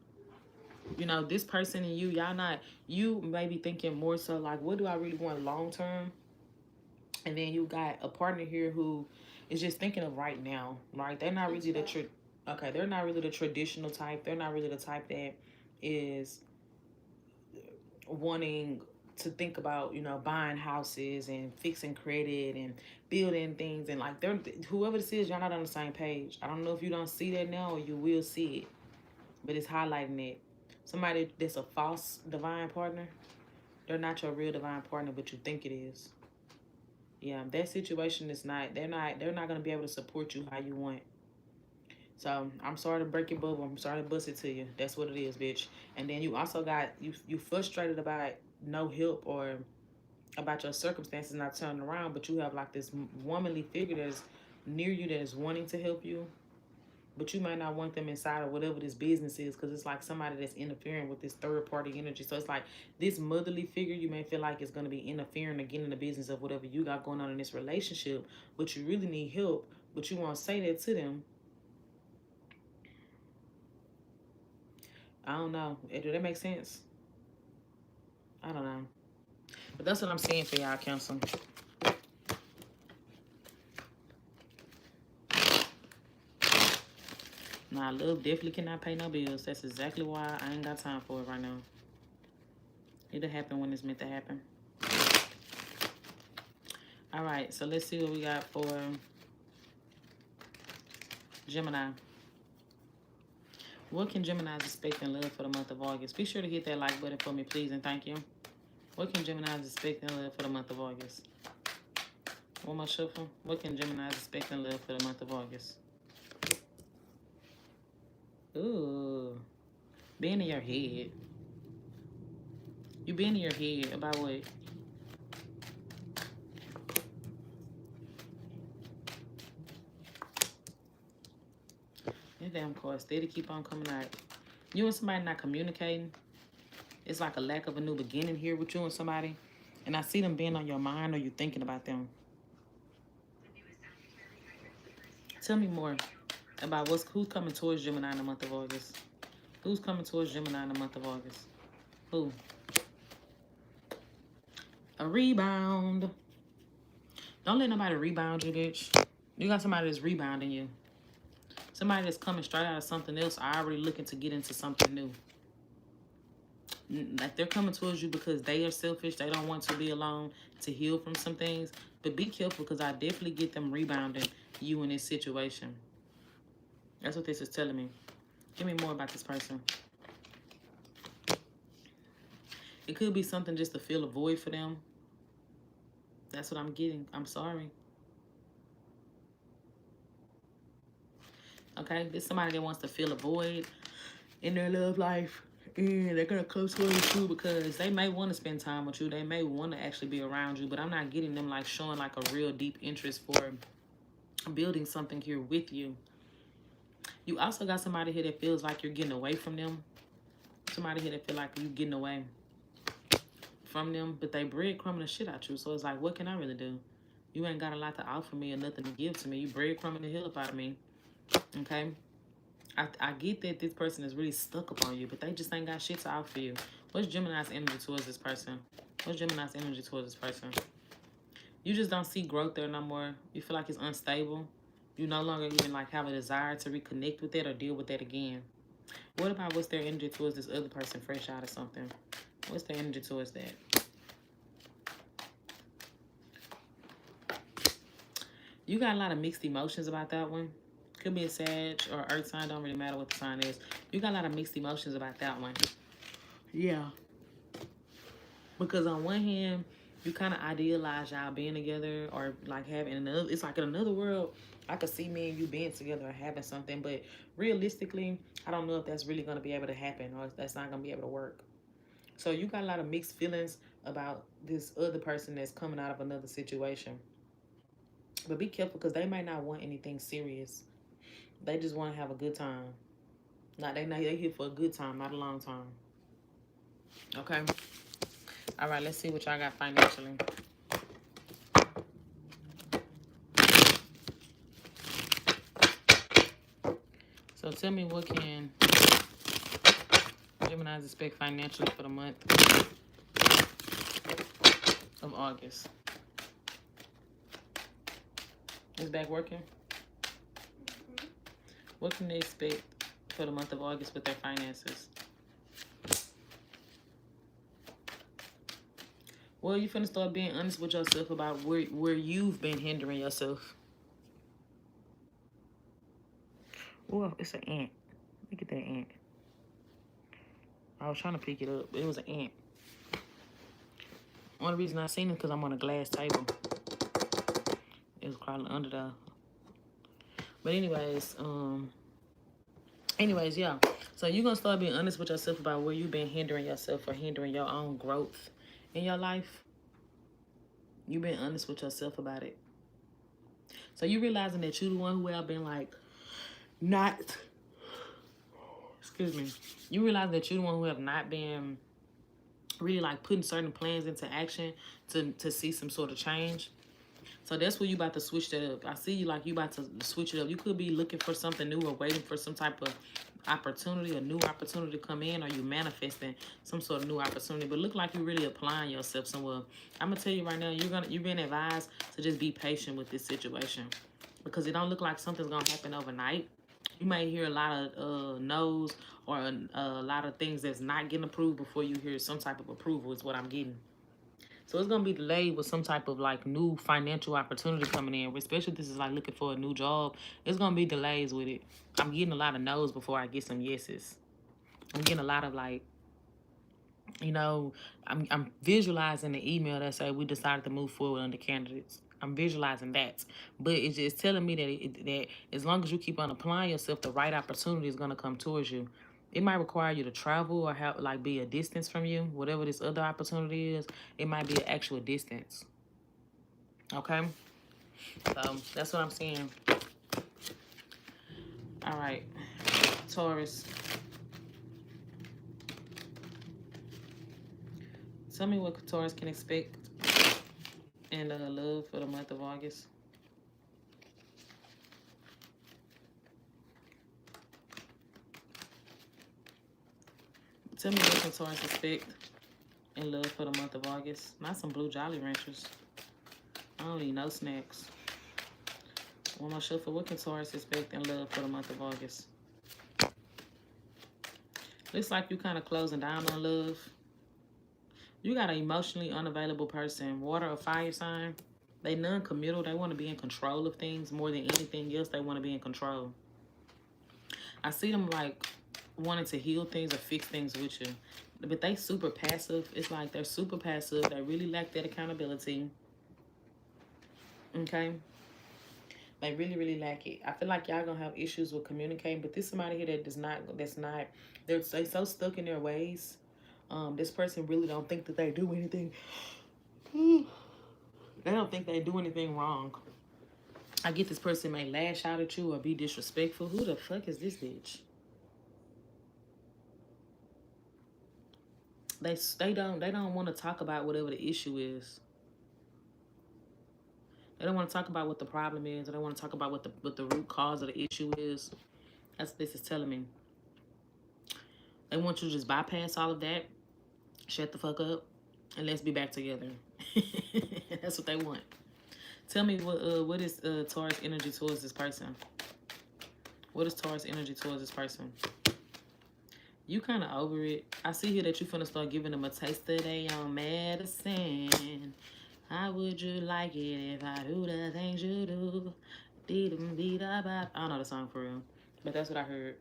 you know, this person and you may be thinking more so like, what do I really want long term? And then you got a partner here who is just thinking of right now, right? They're not really they're not really the traditional type. They're not really the type that is wanting to think about, you know, buying houses and fixing credit and building things. And like, whoever this is, y'all not on the same page. I don't know if you don't see that now or you will see it, but it's highlighting it. Somebody that's a false divine partner, they're not your real divine partner, but you think it is. Yeah, that situation is not, they're not going to be able to support you how you want. So I'm sorry to break your bubble. I'm sorry to bust it to you. That's what it is, bitch. And then you also got, you frustrated about no help or about your circumstances not turning around, but you have like this womanly figure that's near you that is wanting to help you, but you might not want them inside of whatever this business is, because it's like somebody that's interfering with this third-party energy. So it's like this motherly figure, you may feel like it's going to be interfering again in the business of whatever you got going on in this relationship, but you really need help, but you won't say that to them. I don't know. Do that make sense? I don't know. But that's what I'm saying for y'all, Cancer. Nah, love definitely cannot pay no bills. That's exactly why I ain't got time for it right now. It'll happen when it's meant to happen. All right, so let's see what we got for Gemini. What can Geminis expect in love for the month of August? Be sure to hit that like button for me, please, and thank you. What can Geminis expect in love for the month of August? One more shuffle. What can Geminis expect in love for the month of August? Ooh. Being in your head. You being in your head about what? That damn card steady keep on coming out. You and somebody not communicating. It's like a lack of a new beginning here with you and somebody. And I see them being on your mind, or you thinking about them. Tell me more about who's coming towards Gemini in the month of August. Who's coming towards Gemini in the month of August? Who? A rebound. Don't let nobody rebound you, bitch. You got somebody that's rebounding you. Somebody that's coming straight out of something else, already looking to get into something new. Like they're coming towards you because they are selfish. They don't want to be alone, to heal from some things. But be careful, because I definitely get them rebounding you in this situation. That's what this is telling me. Give me more about this person. It could be something just to fill a void for them. That's what I'm getting. I'm sorry. Okay, this is somebody that wants to fill a void in their love life. And they're going to come towards you because they may want to spend time with you. They may want to actually be around you. But I'm not getting them like showing like a real deep interest for building something here with you. You also got somebody here that feels like you're getting away from them. Somebody here that feel like you're getting away from them. But they breadcrumbing the shit out you. So it's like, what can I really do? You ain't got a lot to offer me or nothing to give to me. You breadcrumbing the hell up out of me. Okay? I get that this person is really stuck upon you, but they just ain't got shit to offer you. What's Gemini's energy towards this person? What's Gemini's energy towards this person? You just don't see growth there no more. You feel like it's unstable. You no longer even like have a desire to reconnect with it or deal with that again. What about what's their energy towards this other person fresh out of something? What's their energy towards that? You got a lot of mixed emotions about that one. Could be a Sag or Earth sign. Don't really matter what the sign is. You got a lot of mixed emotions about that one. Yeah. Because on one hand, you kind of idealize y'all being together or like having another. It's like in another world, I could see me and you being together or having something. But realistically, I don't know if that's really going to be able to happen or if that's not going to be able to work. So you got a lot of mixed feelings about this other person that's coming out of another situation. But be careful, because they might not want anything serious. They just want to have a good time. They here for a good time, not a long time. Okay? All right, let's see what y'all got financially. So tell me, what can Geminis expect financially for the month of August? Is back working? What can they expect for the month of August with their finances? Well, you finna start being honest with yourself about where you've been hindering yourself. Oh, it's an ant. Look at that ant. I was trying to pick it up, but it was an ant. One reason I seen it because I'm on a glass table. It was crawling under there. But anyways, yeah. So you're going to start being honest with yourself about where you've been hindering yourself or hindering your own growth in your life. You've been honest with yourself about it. So you realizing that you the one who have been like not, excuse me, you realize that you the one who have not been really like putting certain plans into action to see some sort of change. So that's where you about to switch that up. I see you like you about to switch it up. You could be looking for something new or waiting for some type of opportunity, a new opportunity to come in, or you manifesting some sort of new opportunity. But look like you're really applying yourself somewhere. I'm gonna tell you right now, you're being advised to just be patient with this situation, because it don't look like something's gonna happen overnight. You may hear a lot of no's or a lot of things that's not getting approved before you hear some type of approval is what I'm getting. So it's going to be delayed with some type of like new financial opportunity coming in, especially if this is like looking for a new job. It's going to be delays with it. I'm getting a lot of no's before I get some yeses. I'm getting a lot of like, you know, I'm visualizing the email that say we decided to move forward under candidates. I'm visualizing that. But it's just telling me that as long as you keep on applying yourself, the right opportunity is going to come towards you. It might require you to travel or have like be a distance from you. Whatever this other opportunity is, it might be an actual distance. Okay? So that's what I'm seeing. All right. Taurus. Tell me what Taurus can expect in love for the month of August. Tell me what can Taurus expect in love for the month of August. Not some blue Jolly Ranchers. I don't need no snacks. One more shuffle. What can Taurus expect in love for the month of August? Looks like you kind of closing down on love. You got an emotionally unavailable person. Water or fire sign. They non-committal. They want to be in control of things more than anything else. They want to be in control. I see them like wanting to heal things or fix things with you. But they super passive. It's like they're super passive. They really lack that accountability. Okay? They really, really lack it. I feel like y'all gonna have issues with communicating, but this somebody here that does not, they're so stuck in their ways. This person really don't think that they do anything. They don't think they do anything wrong. I get this person may lash out at you or be disrespectful. Who the fuck is this bitch? They don't want to talk about whatever the issue is. They don't want to talk about what the problem is. They don't want to talk about what the root cause of the issue is. That's what this is telling me. They want you to just bypass all of that, shut the fuck up, and let's be back together. That's what they want. Tell me what is Taurus energy towards this person? What is Taurus energy towards this person? You kind of over it. I see here that you're finna start giving them a taste of their own medicine. How would you like it if I do the things you do? I don't know the song for real, but that's what I heard.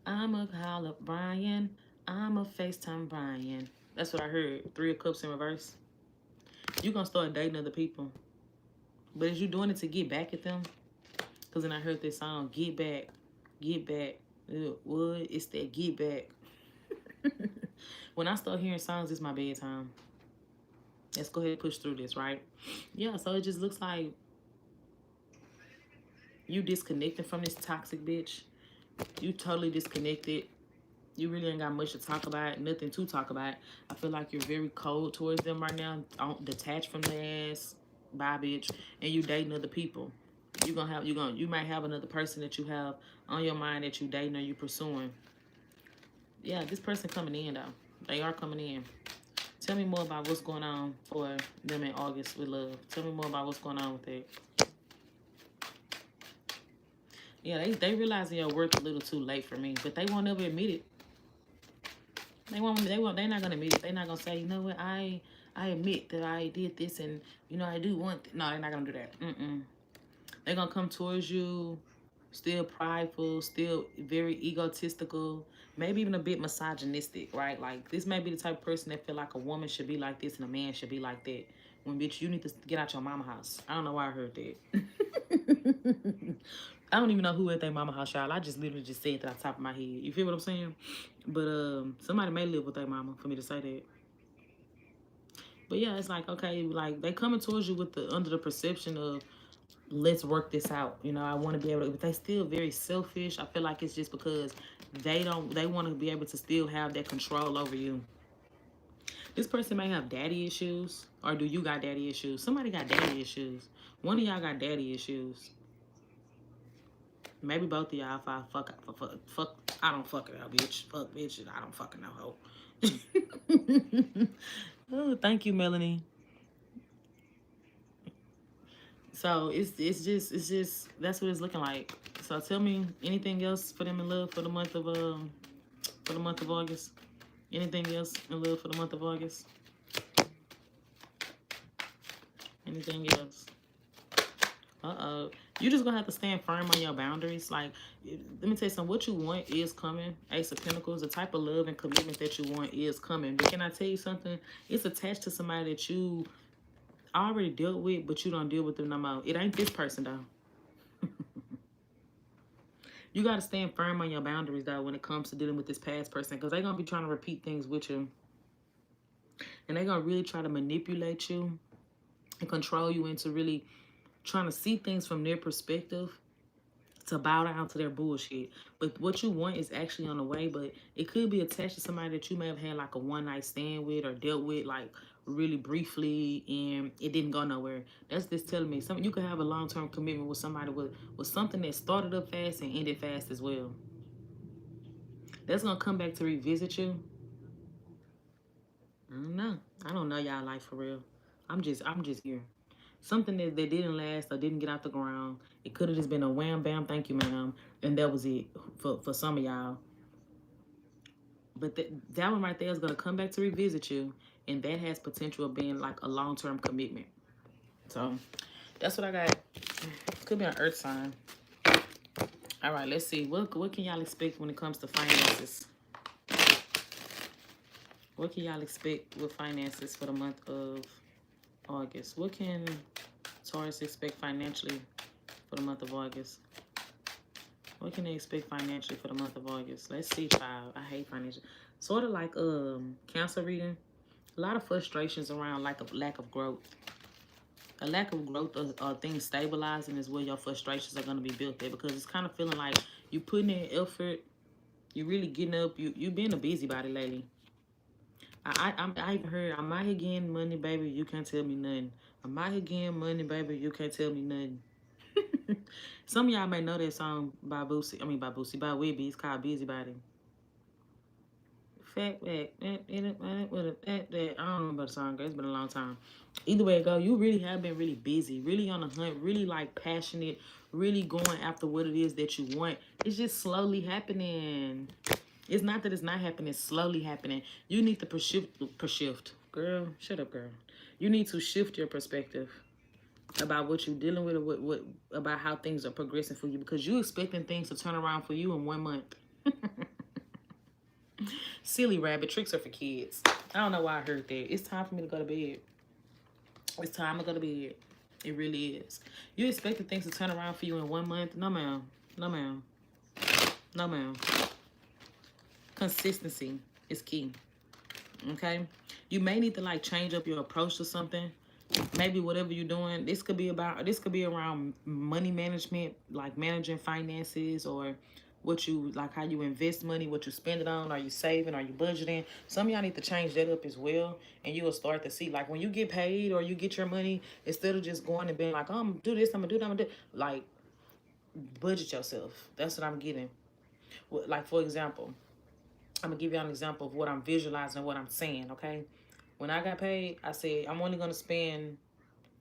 I'ma call up Brian. I'ma FaceTime Brian. That's what I heard. 3 of Cups in reverse. You're gonna start dating other people. But is you doing it to get back at them? Because then I heard this song, Get Back. Get Back. What? It's that Get Back. When I start hearing songs, it's my bedtime. Let's go ahead and push through this, right? Yeah, so it just looks like you disconnected from this toxic bitch. You totally disconnected. You really ain't got much to talk about, nothing to talk about. I feel like you're very cold towards them right now, detached from their ass. Bye, bitch. And you dating other people. You might have another person that you have on your mind that you dating or you pursuing. Yeah, this person coming in though. They are coming in. Tell me more about what's going on for them in August with love. Tell me more about what's going on with it. Yeah, they realize your work a little too late for me, but they won't ever admit it. They're not gonna admit it. They're not gonna say, you know what, I admit that I did this and you know I do want no, they're not gonna do that. They're gonna come towards you still prideful, still very egotistical, maybe even a bit misogynistic, right? Like this may be the type of person that feel like a woman should be like this and a man should be like that. When bitch, you need to get out your mama house. I don't know why I heard that. I don't even know who at their mama house, y'all. I just literally just said that off the top of my head. You feel what I'm saying? But somebody may live with their mama for me to say that. But yeah, it's like, okay, like they coming towards you with under the perception of let's work this out. You know, I want to be able to, but they still very selfish. I feel like it's just because they want to be able to still have that control over you. This person may have daddy issues, or do you got daddy issues? Somebody got daddy issues. One of y'all got daddy issues. Maybe both of y'all. If I fuck, I don't fuck it out, bitch. Fuck, bitch. I don't fucking know hoe. Oh, thank you, Melanie. So it's just that's what it's looking like. So tell me anything else for them in love for the month of August. Anything else in love for the month of August? Anything else? You just gonna have to stand firm on your boundaries. Like, let me tell you something. What you want is coming. Ace of Pentacles, the type of love and commitment that you want is coming. But can I tell you something? It's attached to somebody that you already dealt with, but you don't deal with them no more. It ain't this person, though. You got to stand firm on your boundaries, though, when it comes to dealing with this past person, because they're going to be trying to repeat things with you. And they're going to really try to manipulate you and control you into really trying to see things from their perspective to bow down to their bullshit. But what you want is actually on the way, but it could be attached to somebody that you may have had like a one-night stand with or dealt with like really briefly and it didn't go nowhere. That's just telling me something. You could have a long-term commitment with somebody with something that started up fast and ended fast as well. That's gonna come back to revisit you. I don't know. I don't know y'all life for real. I'm just here. Something that didn't last or didn't get out the ground. It could have just been a wham bam, thank you, ma'am, and that was it for some of y'all. But that one right there is gonna come back to revisit you, and that has potential of being like a long-term commitment. So that's what I got. Could be an earth sign. All right, let's see. What can y'all expect when it comes to finances? What can y'all expect with finances for the month of August? What can Taurus expect financially for the month of August? What can they expect financially for the month of August? Let's see, child. I hate financial. Sort of like Cancer reading. A lot of frustrations around like a lack of growth. A lack of growth or things stabilizing is where your frustrations are going to be built at, because it's kind of feeling like you putting in effort, you really getting up, you being a busybody lately. I even heard, I'm out here getting money, baby, you can't tell me nothing. I'm out here getting money, baby, you can't tell me nothing. Some of y'all may know that song by Weebie. It's called Busybody. Fact that I don't know about the song, it's been a long time. Either way it go, you really have been really busy, really on the hunt, really like passionate, really going after what it is that you want. It's just slowly happening. It's not that it's not happening, it's slowly happening. You need to pershift. Girl, shut up, girl. You need to shift your perspective about what you're dealing with, or what about how things are progressing for you, because you're expecting things to turn around for you in 1 month. Silly rabbit, tricks are for kids. I don't know why I heard that. It's time for me to go to bed. It's time to go to bed. It really is. You expected things to turn around for you in 1 month? No, ma'am. No, ma'am. No, ma'am. Consistency is key. Okay? You may need to like change up your approach to something. Maybe whatever you're doing, this could be around money management, like managing finances, or what you like, how you invest money, what you spend it on, are you saving, are you budgeting? Some of y'all need to change that up as well, and you will start to see, like, when you get paid or you get your money, instead of just going and being like, oh, I'm gonna do this, I'm gonna do that, I'm gonna do, like, budget yourself. That's what I'm getting. Like, for example, I'm gonna give y'all an example of what I'm visualizing, what I'm saying. Okay, when I got paid, I said I'm only gonna spend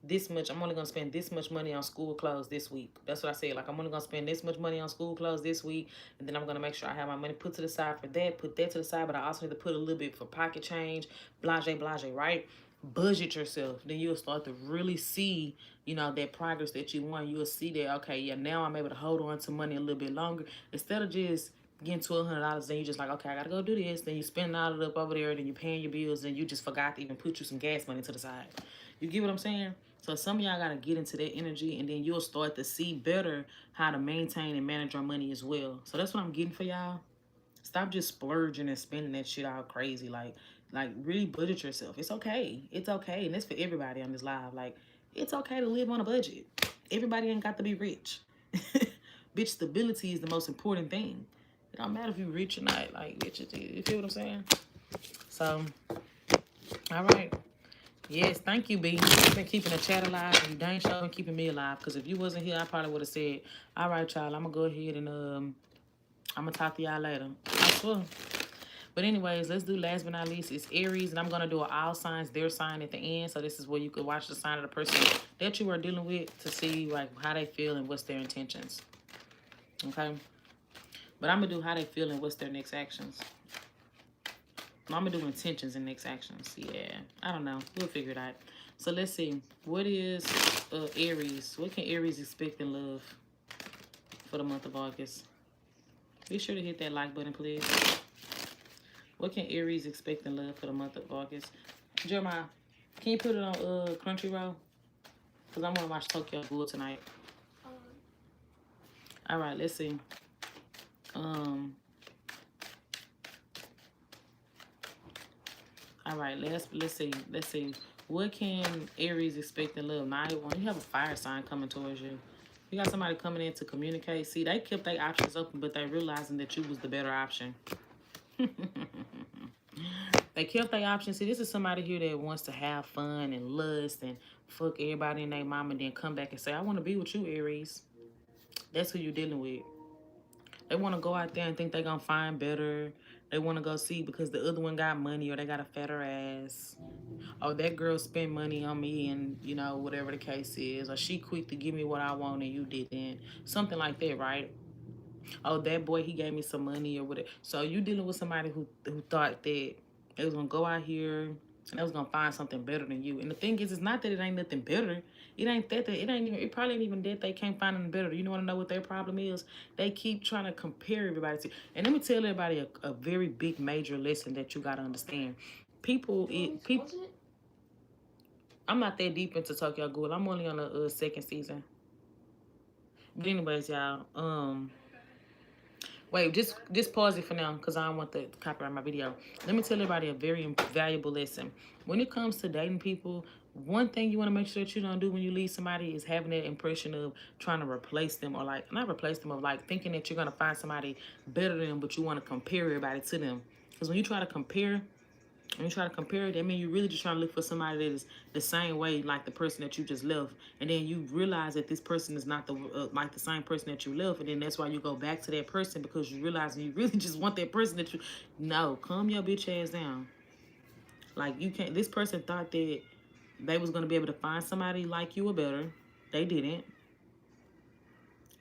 this much. I'm only gonna spend this much money on school clothes this week. That's what I said. Like, I'm only gonna spend this much money on school clothes this week, and then I'm gonna make sure I have my money put to the side for that. Put that to the side, but I also need to put a little bit for pocket change. Blase, right? Budget yourself. Then you'll start to really see, you know, that progress that you want. You'll see that, okay, yeah, now I'm able to hold on to money a little bit longer, instead of just getting $1,200, then you just like, okay, I gotta go do this. Then you spend all it up over there, then you paying your bills, and you just forgot to even put you some gas money to the side. You get what I'm saying? So some of y'all gotta get into that energy, and then you'll start to see better how to maintain and manage your money as well. So that's what I'm getting for y'all. Stop just splurging and spending that shit out crazy. Like really budget yourself. It's okay. It's okay. And that's for everybody on this live. Like, it's okay to live on a budget. Everybody ain't got to be rich. Bitch, stability is the most important thing. It don't matter if you rich or not. Like, bitch, you feel what I'm saying? So, all right. Yes, thank you, B. You've been keeping the chat alive, and you dang sure been keeping me alive. Because if you wasn't here, I probably would have said, all right, y'all, I'm going to go ahead and I'm going to talk to y'all later. I swear. But anyways, let's do last but not least. It's Aries, and I'm going to do an all signs, their sign at the end. So this is where you could watch the sign of the person that you are dealing with to see like how they feel and what's their intentions. Okay? But I'm going to do how they feel and what's their next actions. I'm going to do intentions and next actions. Yeah. I don't know. We'll figure it out. So let's see. What is Aries? What can Aries expect in love for the month of August? Be sure to hit that like button, please. What can Aries expect in love for the month of August? Jeremiah, can you put it on Crunchyroll? Because I want to watch Tokyo Ghoul tonight. All right, let's see. All right, let's see. What can Aries expect in love? Now, when you have a fire sign coming towards you, you got somebody coming in to communicate. See, they kept their options open, but they realizing that you was the better option. They kept their options. See, this is somebody here that wants to have fun and lust and fuck everybody and their mom and then come back and say, I want to be with you, Aries. That's who you're dealing with. They want to go out there and think they're going to find better. They want to go see because the other one got money or they got a fatter ass. Oh, that girl spent money on me and, you know, whatever the case is. Or she quick to give me what I want and you didn't. Something like that, right? Oh, that boy, he gave me some money or whatever. So you dealing with somebody who thought that they was going to go out here and they was going to find something better than you. And the thing is, it's not that it ain't nothing better. It probably ain't even that they can't find anything better. You want to know what their problem is? They keep trying to compare everybody to. And let me tell everybody a very big major lesson that you got to understand. People. I'm not that deep into Tokyo Ghoul. I'm only on the second season. But anyways, y'all, wait, just pause it for now because I don't want to copyright my video. Let me tell everybody a very valuable lesson. When it comes to dating people, one thing you want to make sure that you don't do when you leave somebody is having that impression of trying to replace them or like, not replace them, of like thinking that you're going to find somebody better than them, but you want to compare everybody to them. Because when you try to compare, that means you're really just trying to look for somebody that is the same way like the person that you just left, and then you realize that this person is not like the same person that you left, and then that's why you go back to that person because you realize you really just want that person that you. No, calm your bitch ass down. Like, you can't. This person thought that they was gonna be able to find somebody like you or better. They didn't,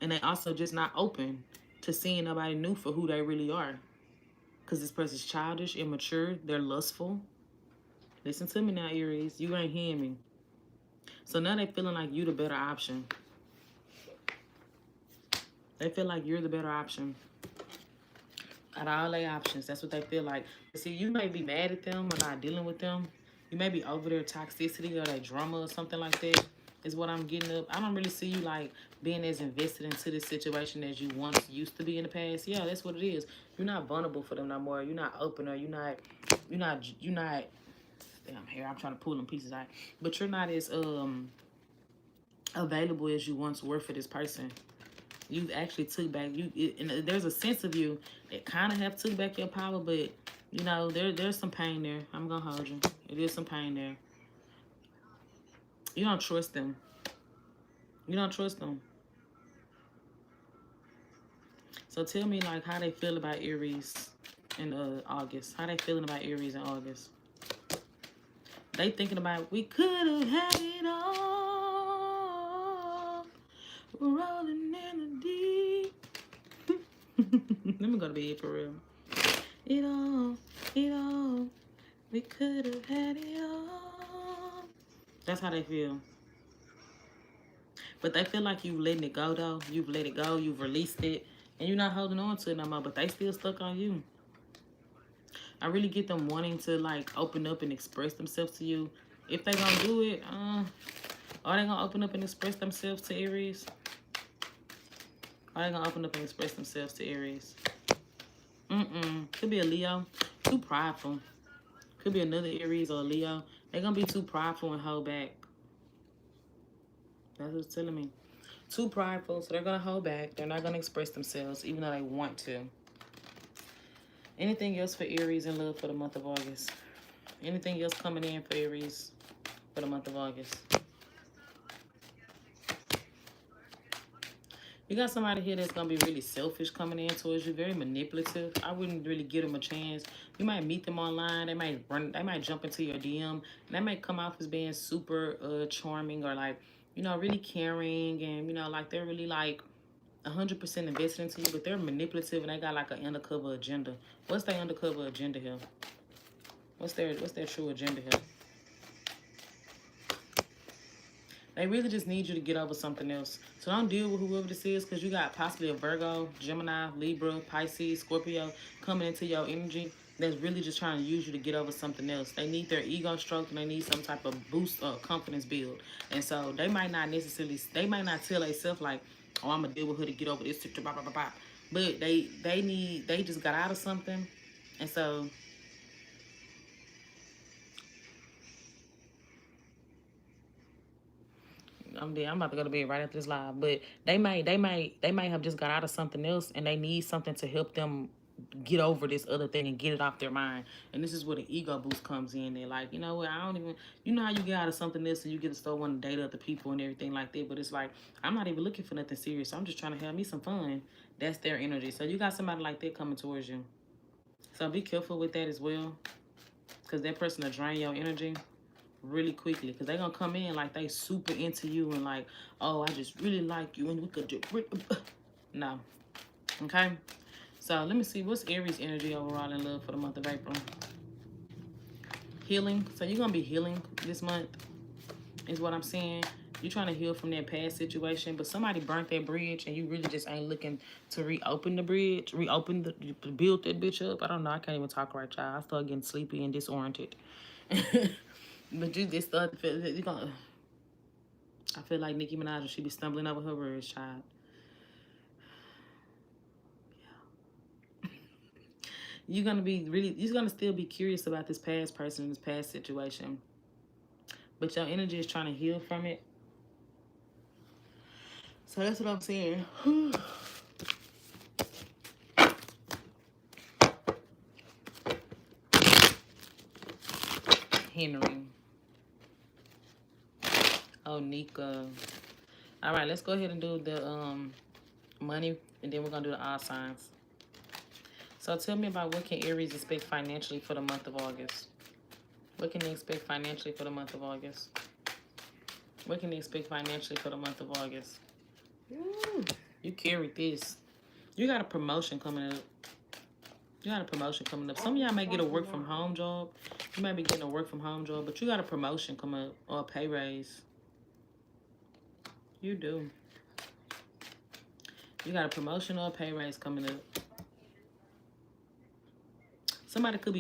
and they also just not open to seeing nobody new for who they really are. Because this person's childish, immature, they're lustful. Listen to me now, Aries. You ain't hearing me. So now they feeling like you the better option. They feel like you're the better option. Out of all their options, that's what they feel like. See, you may be mad at them or not dealing with them. You may be over their toxicity or their drama or something like that. Is what I'm getting up. I don't really see you like being as invested into this situation as you once used to be in the past. Yeah, that's what it is. You're not vulnerable for them no more. You're not open, or you're not damn, here I'm trying to pull them pieces out. But you're not as available as you once were for this person. You've actually took back and there's a sense of you that kind of have took back your power, but you know, there's some pain there. I'm gonna hold you. It is some pain there. You don't trust them. You don't trust them. So tell me, like, how they feel about Aries in August. How they feeling about Aries in August? They thinking about, we could have had it all, rolling in the deep. Let me go to bed for real. It all, we could have had it all. That's how they feel. But they feel like you letting it go, though. You've let it go. You've released it. And you're not holding on to it no more. But they still stuck on you. I really get them wanting to, like, open up and express themselves to you. If they gonna do it, are they gonna open up and express themselves to Aries? Are they gonna open up and express themselves to Aries? Could be a Leo. Too prideful. Could be another Aries or a Leo. They're gonna be too prideful and hold back. That's what it's telling me. Too prideful, so they're going to hold back. They're not going to express themselves, even though they want to. Anything else for Aries in love for the month of August? Anything else coming in for Aries for the month of August? You got somebody here that's going to be really selfish coming in towards you, very manipulative. I wouldn't really give them a chance. You might meet them online. They might jump into your DM. And they might come off as being super charming or like, you know, really caring. And, you know, like they're really like 100% invested into you, but they're manipulative and they got like an undercover agenda. What's their undercover agenda here? What's their true agenda here? They really just need you to get over something else. So don't deal with whoever this is, because you got possibly a Virgo, Gemini, Libra, Pisces, Scorpio coming into your energy that's really just trying to use you to get over something else. They need their ego stroked and they need some type of boost or confidence build. And so they might not tell themselves like, oh, I'm going to deal with her to get over this. But they just got out of something. And so I'm about to go to bed right after this live, but they might have just got out of something else and they need something to help them get over this other thing and get it off their mind. And this is where the ego boost comes in. They're like, you know what, you know how you get out of something else and you get to start wanting to date other people and everything like that, but it's like, I'm not even looking for nothing serious. I'm just trying to have me some fun. That's their energy. So you got somebody like that coming towards you. So be careful with that as well, because that person will drain your energy really quickly, because they're gonna come in like they super into you and like, oh, I just really like you and we could do no. Okay, so let me see, what's Aries energy overall in love for the month of April? Healing. So you're gonna be healing this month is what I'm saying. You're trying to heal from that past situation, but somebody burnt that bridge and you really just ain't looking to reopen the bridge, build that bitch up. I don't know, I can't even talk right, y'all. I start getting sleepy and disoriented. But you just start to feel, you're gonna, I feel like Nicki Minaj, she be stumbling over her words, child. Yeah. You're gonna still be curious about this past person, this past situation. But your energy is trying to heal from it. So that's what I'm saying. Henry. Oh, Nika. All right, let's go ahead and do the money, and then we're gonna do the odd signs. So tell me about what can Aries expect financially for the month of August. What can they expect financially for the month of August? What can they expect financially for the month of August? Ooh, you carried this. You got a promotion coming up. You got a promotion coming up. Some of y'all may get a work from home job. You might be getting a work from home job, but you got a promotion coming up or a pay raise. You do. You got a promotion or a pay raise coming up. Somebody could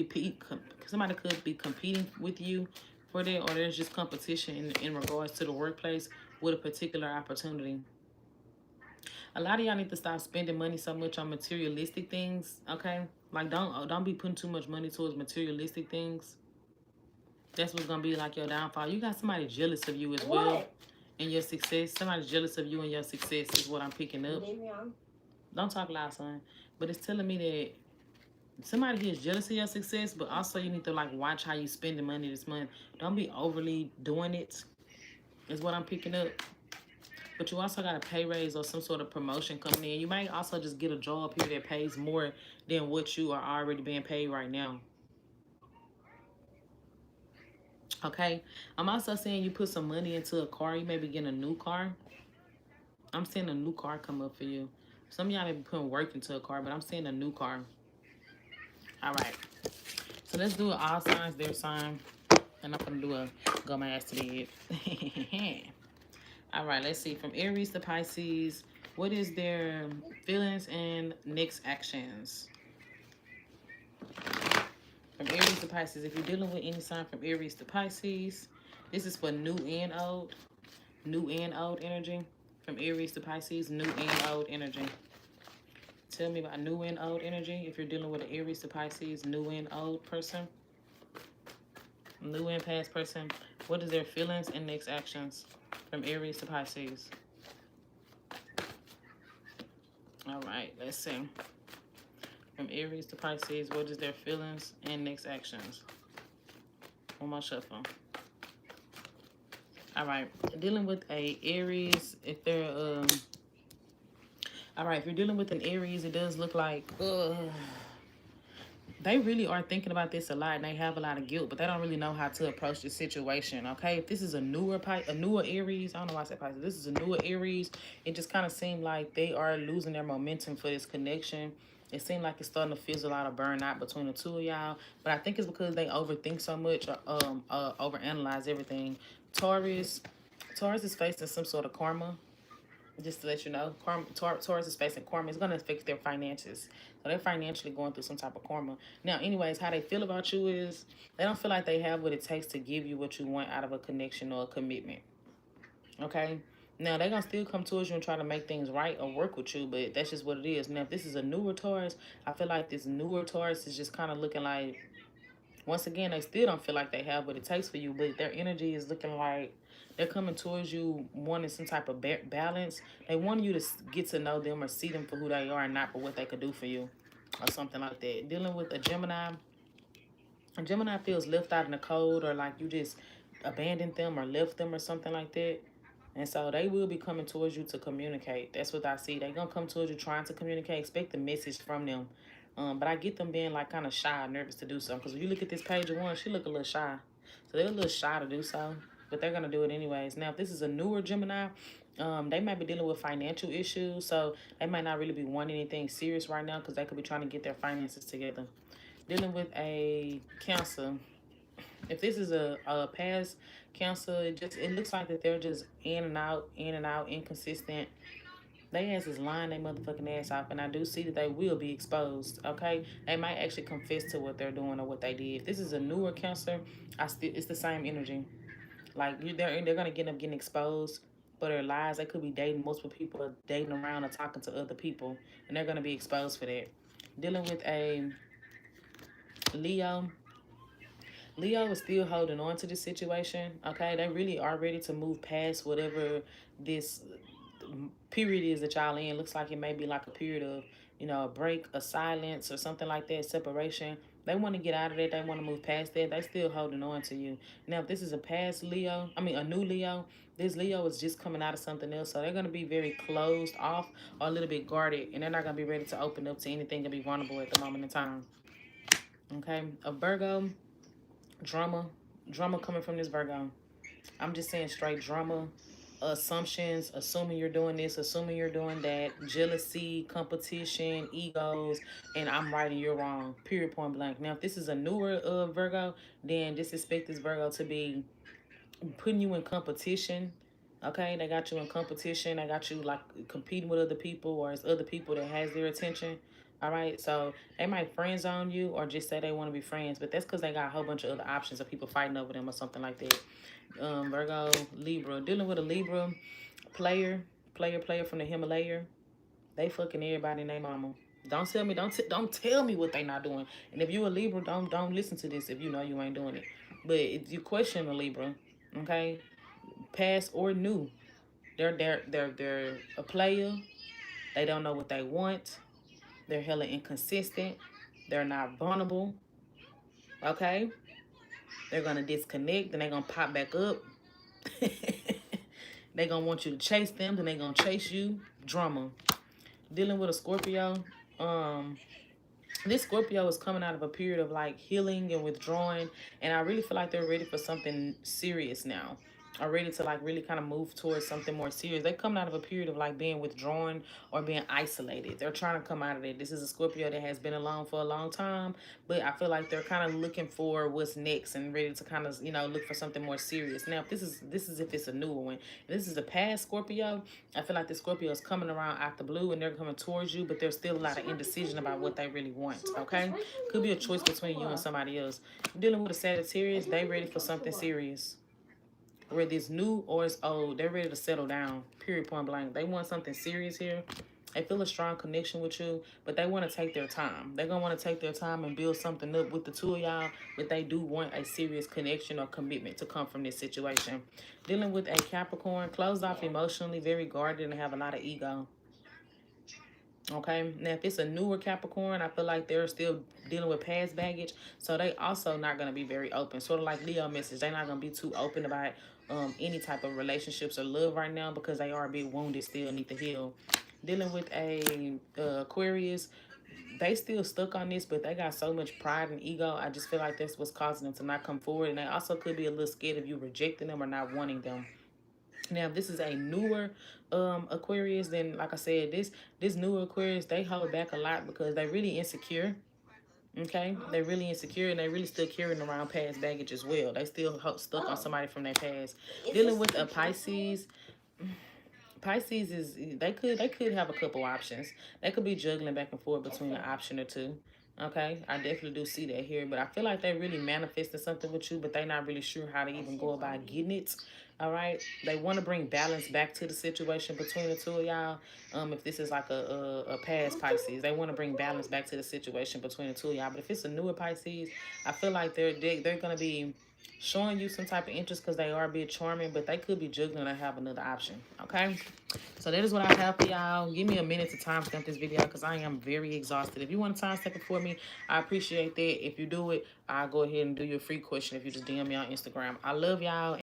be competing with you for that, or there's just competition in regards to the workplace with a particular opportunity. A lot of y'all need to stop spending money so much on materialistic things, okay? Like, don't be putting too much money towards materialistic things. That's what's gonna be like your downfall. You got somebody jealous of you as well and your success. Somebody's jealous of you and your success is what I'm picking up. Don't talk loud, son. But it's telling me that somebody here is jealous of your success, but also you need to like watch how you spending money this month. Don't be overly doing it, is what I'm picking up. But you also got a pay raise or some sort of promotion coming in. You might also just get a job here that pays more than what you are already being paid right now. Okay? I'm also saying you put some money into a car. You may be getting a new car. I'm seeing a new car come up for you. Some of y'all may be putting work into a car, but I'm seeing a new car. All right. So let's do an all signs, their sign. And I'm going to do a go my ass to bed. All right, let's see. From Aries to Pisces, what is their feelings and next actions? From Aries to Pisces, if you're dealing with any sign from Aries to Pisces, this is for new and old. New and old energy. From Aries to Pisces, new and old energy. Tell me about new and old energy. If you're dealing with an Aries to Pisces, new and old person. New and past person. What is their feelings and next actions? From Aries to Pisces. All right, let's see. From Aries to Pisces, what is their feelings and next actions? One more shuffle. All right, dealing with a Aries, if they're all right, if you're dealing with an Aries, it does look like they really are thinking about this a lot, and they have a lot of guilt, but they don't really know how to approach the situation. Okay, if this is a newer Aries, I don't know why I said Pisces. This is a newer Aries. It just kind of seemed like they are losing their momentum for this connection. It seemed like it's starting to fizzle out, a burnout between the two of y'all. But I think it's because they overthink so much, or overanalyze everything. Taurus is facing some sort of karma. Just to let you know, Taurus is facing karma. It's going to affect their finances. So they're financially going through some type of karma. Now, anyways, how they feel about you is they don't feel like they have what it takes to give you what you want out of a connection or a commitment. Okay? Now, they're going to still come towards you and try to make things right or work with you, but that's just what it is. Now, if this is a newer Taurus, I feel like this newer Taurus is just kind of looking like, once again, they still don't feel like they have what it takes for you, but their energy is looking like they're coming towards you wanting some type of balance. They want you to get to know them or see them for who they are and not for what they could do for you or something like that. Dealing with a Gemini feels left out in the cold, or like you just abandoned them or left them or something like that. And so they will be coming towards you to communicate. That's what I see. They're going to come towards you trying to communicate. Expect the message from them. But I get them being like kind of shy, nervous to do so. Because when you look at this page of one, she look a little shy. So they're a little shy to do so. But they're going to do it anyways. Now, if this is a newer Gemini, they might be dealing with financial issues. So they might not really be wanting anything serious right now, because they could be trying to get their finances together. Dealing with a Cancer. If this is a past Cancer, it looks like that they're just in and out, inconsistent. They ass is lying their motherfucking ass off, and I do see that they will be exposed. Okay, they might actually confess to what they're doing or what they did. If this is a newer Cancer, it's the same energy. Like they're gonna end up getting exposed for their lies. They could be dating multiple people, or dating around, or talking to other people, and they're gonna be exposed for that. Dealing with a Leo. Leo is still holding on to the situation. Okay, they really are ready to move past whatever this period is that y'all in. Looks like it may be like a period of, a break, a silence, or something like that, separation. They want to get out of that. They want to move past that. They still holding on to you. Now, if this is a new Leo, this Leo is just coming out of something else. So they're going to be very closed off, or a little bit guarded, and they're not going to be ready to open up to anything and be vulnerable at the moment in time. Okay, a Virgo, drama coming from this Virgo. I'm just saying straight drama, assumptions, assuming you're doing this, assuming you're doing that, jealousy, competition, egos, and I'm right and you're wrong, period, point blank. Now, if this is a newer Virgo, then just expect this Virgo to be putting you in competition. Okay, they got you in competition. They got you like competing with other people, or it's other people that has their attention. All right, so they might friend zone you or just say they want to be friends, but that's because they got a whole bunch of other options of people fighting over them or something like that. Virgo, Libra, dealing with a Libra player from the Himalaya. They fucking everybody and their mama. Don't tell me what they not doing. And if you a Libra, don't listen to this if you know you ain't doing it. But if you question a Libra, okay, past or new, they're a player. They don't know what they want. They're hella inconsistent. They're not vulnerable. Okay? They're going to disconnect. Then they're going to pop back up. They're going to want you to chase them. Then they're going to chase you. Drama. Dealing with a Scorpio. This Scorpio is coming out of a period of like healing and withdrawing. And I really feel like they're ready for something serious now. Are ready to like really kind of move towards something more serious. They're coming out of a period of like being withdrawn or being isolated. They're trying to come out of it. This is a Scorpio that has been alone for a long time, but I feel like they're kind of looking for what's next and ready to kind of, look for something more serious. Now, if this is if it's a newer one. If this is a past Scorpio, I feel like the Scorpio is coming around out the blue and they're coming towards you, but there's still a lot of indecision about what they really want, okay? Could be a choice between you and somebody else. Dealing with a Sagittarius, they ready for something serious. Whether it's new or it's old, they're ready to settle down, period, point blank. They want something serious here. They feel a strong connection with you, but they want to take their time. They're going to want to take their time and build something up with the two of y'all, but they do want a serious connection or commitment to come from this situation. Dealing with a Capricorn, closed off emotionally, very guarded, and have a lot of ego. Okay, now if it's a newer Capricorn, I feel like they're still dealing with past baggage, so they also not going to be very open. Sort of like Leo message, they're not going to be too open about any type of relationships or love right now because they are a bit wounded, still need to heal. Dealing with a Aquarius, they still stuck on this, but they got so much pride and ego. I just feel like that's what's causing them to not come forward, and they also could be a little scared of you rejecting them or not wanting them. Now, if this is a newer Aquarius, then like I said, this newer Aquarius, they hold back a lot because they really insecure. Okay, they're really insecure and they really still carrying around past baggage as well. They still stuck on somebody from their past. Dealing with a Pisces, Pisces is they could have a couple options. They could be juggling back and forth between an option or two. Okay, I definitely do see that here, but I feel like they really manifesting something with you, but they're not really sure how to even go about getting it. All right, they want to bring balance back to the situation between the two of y'all. If this is like a past Pisces, they want to bring balance back to the situation between the two of y'all. But if it's a newer Pisces, I feel like they're gonna be showing you some type of interest because they are a bit charming, but they could be juggling and have another option. Okay, so that is what I have for y'all. Give me a minute to timestamp this video because I am very exhausted. If you want to timestamp it for me, I appreciate that. If you do it, I'll go ahead and do your free question if you just DM me on Instagram. I love y'all.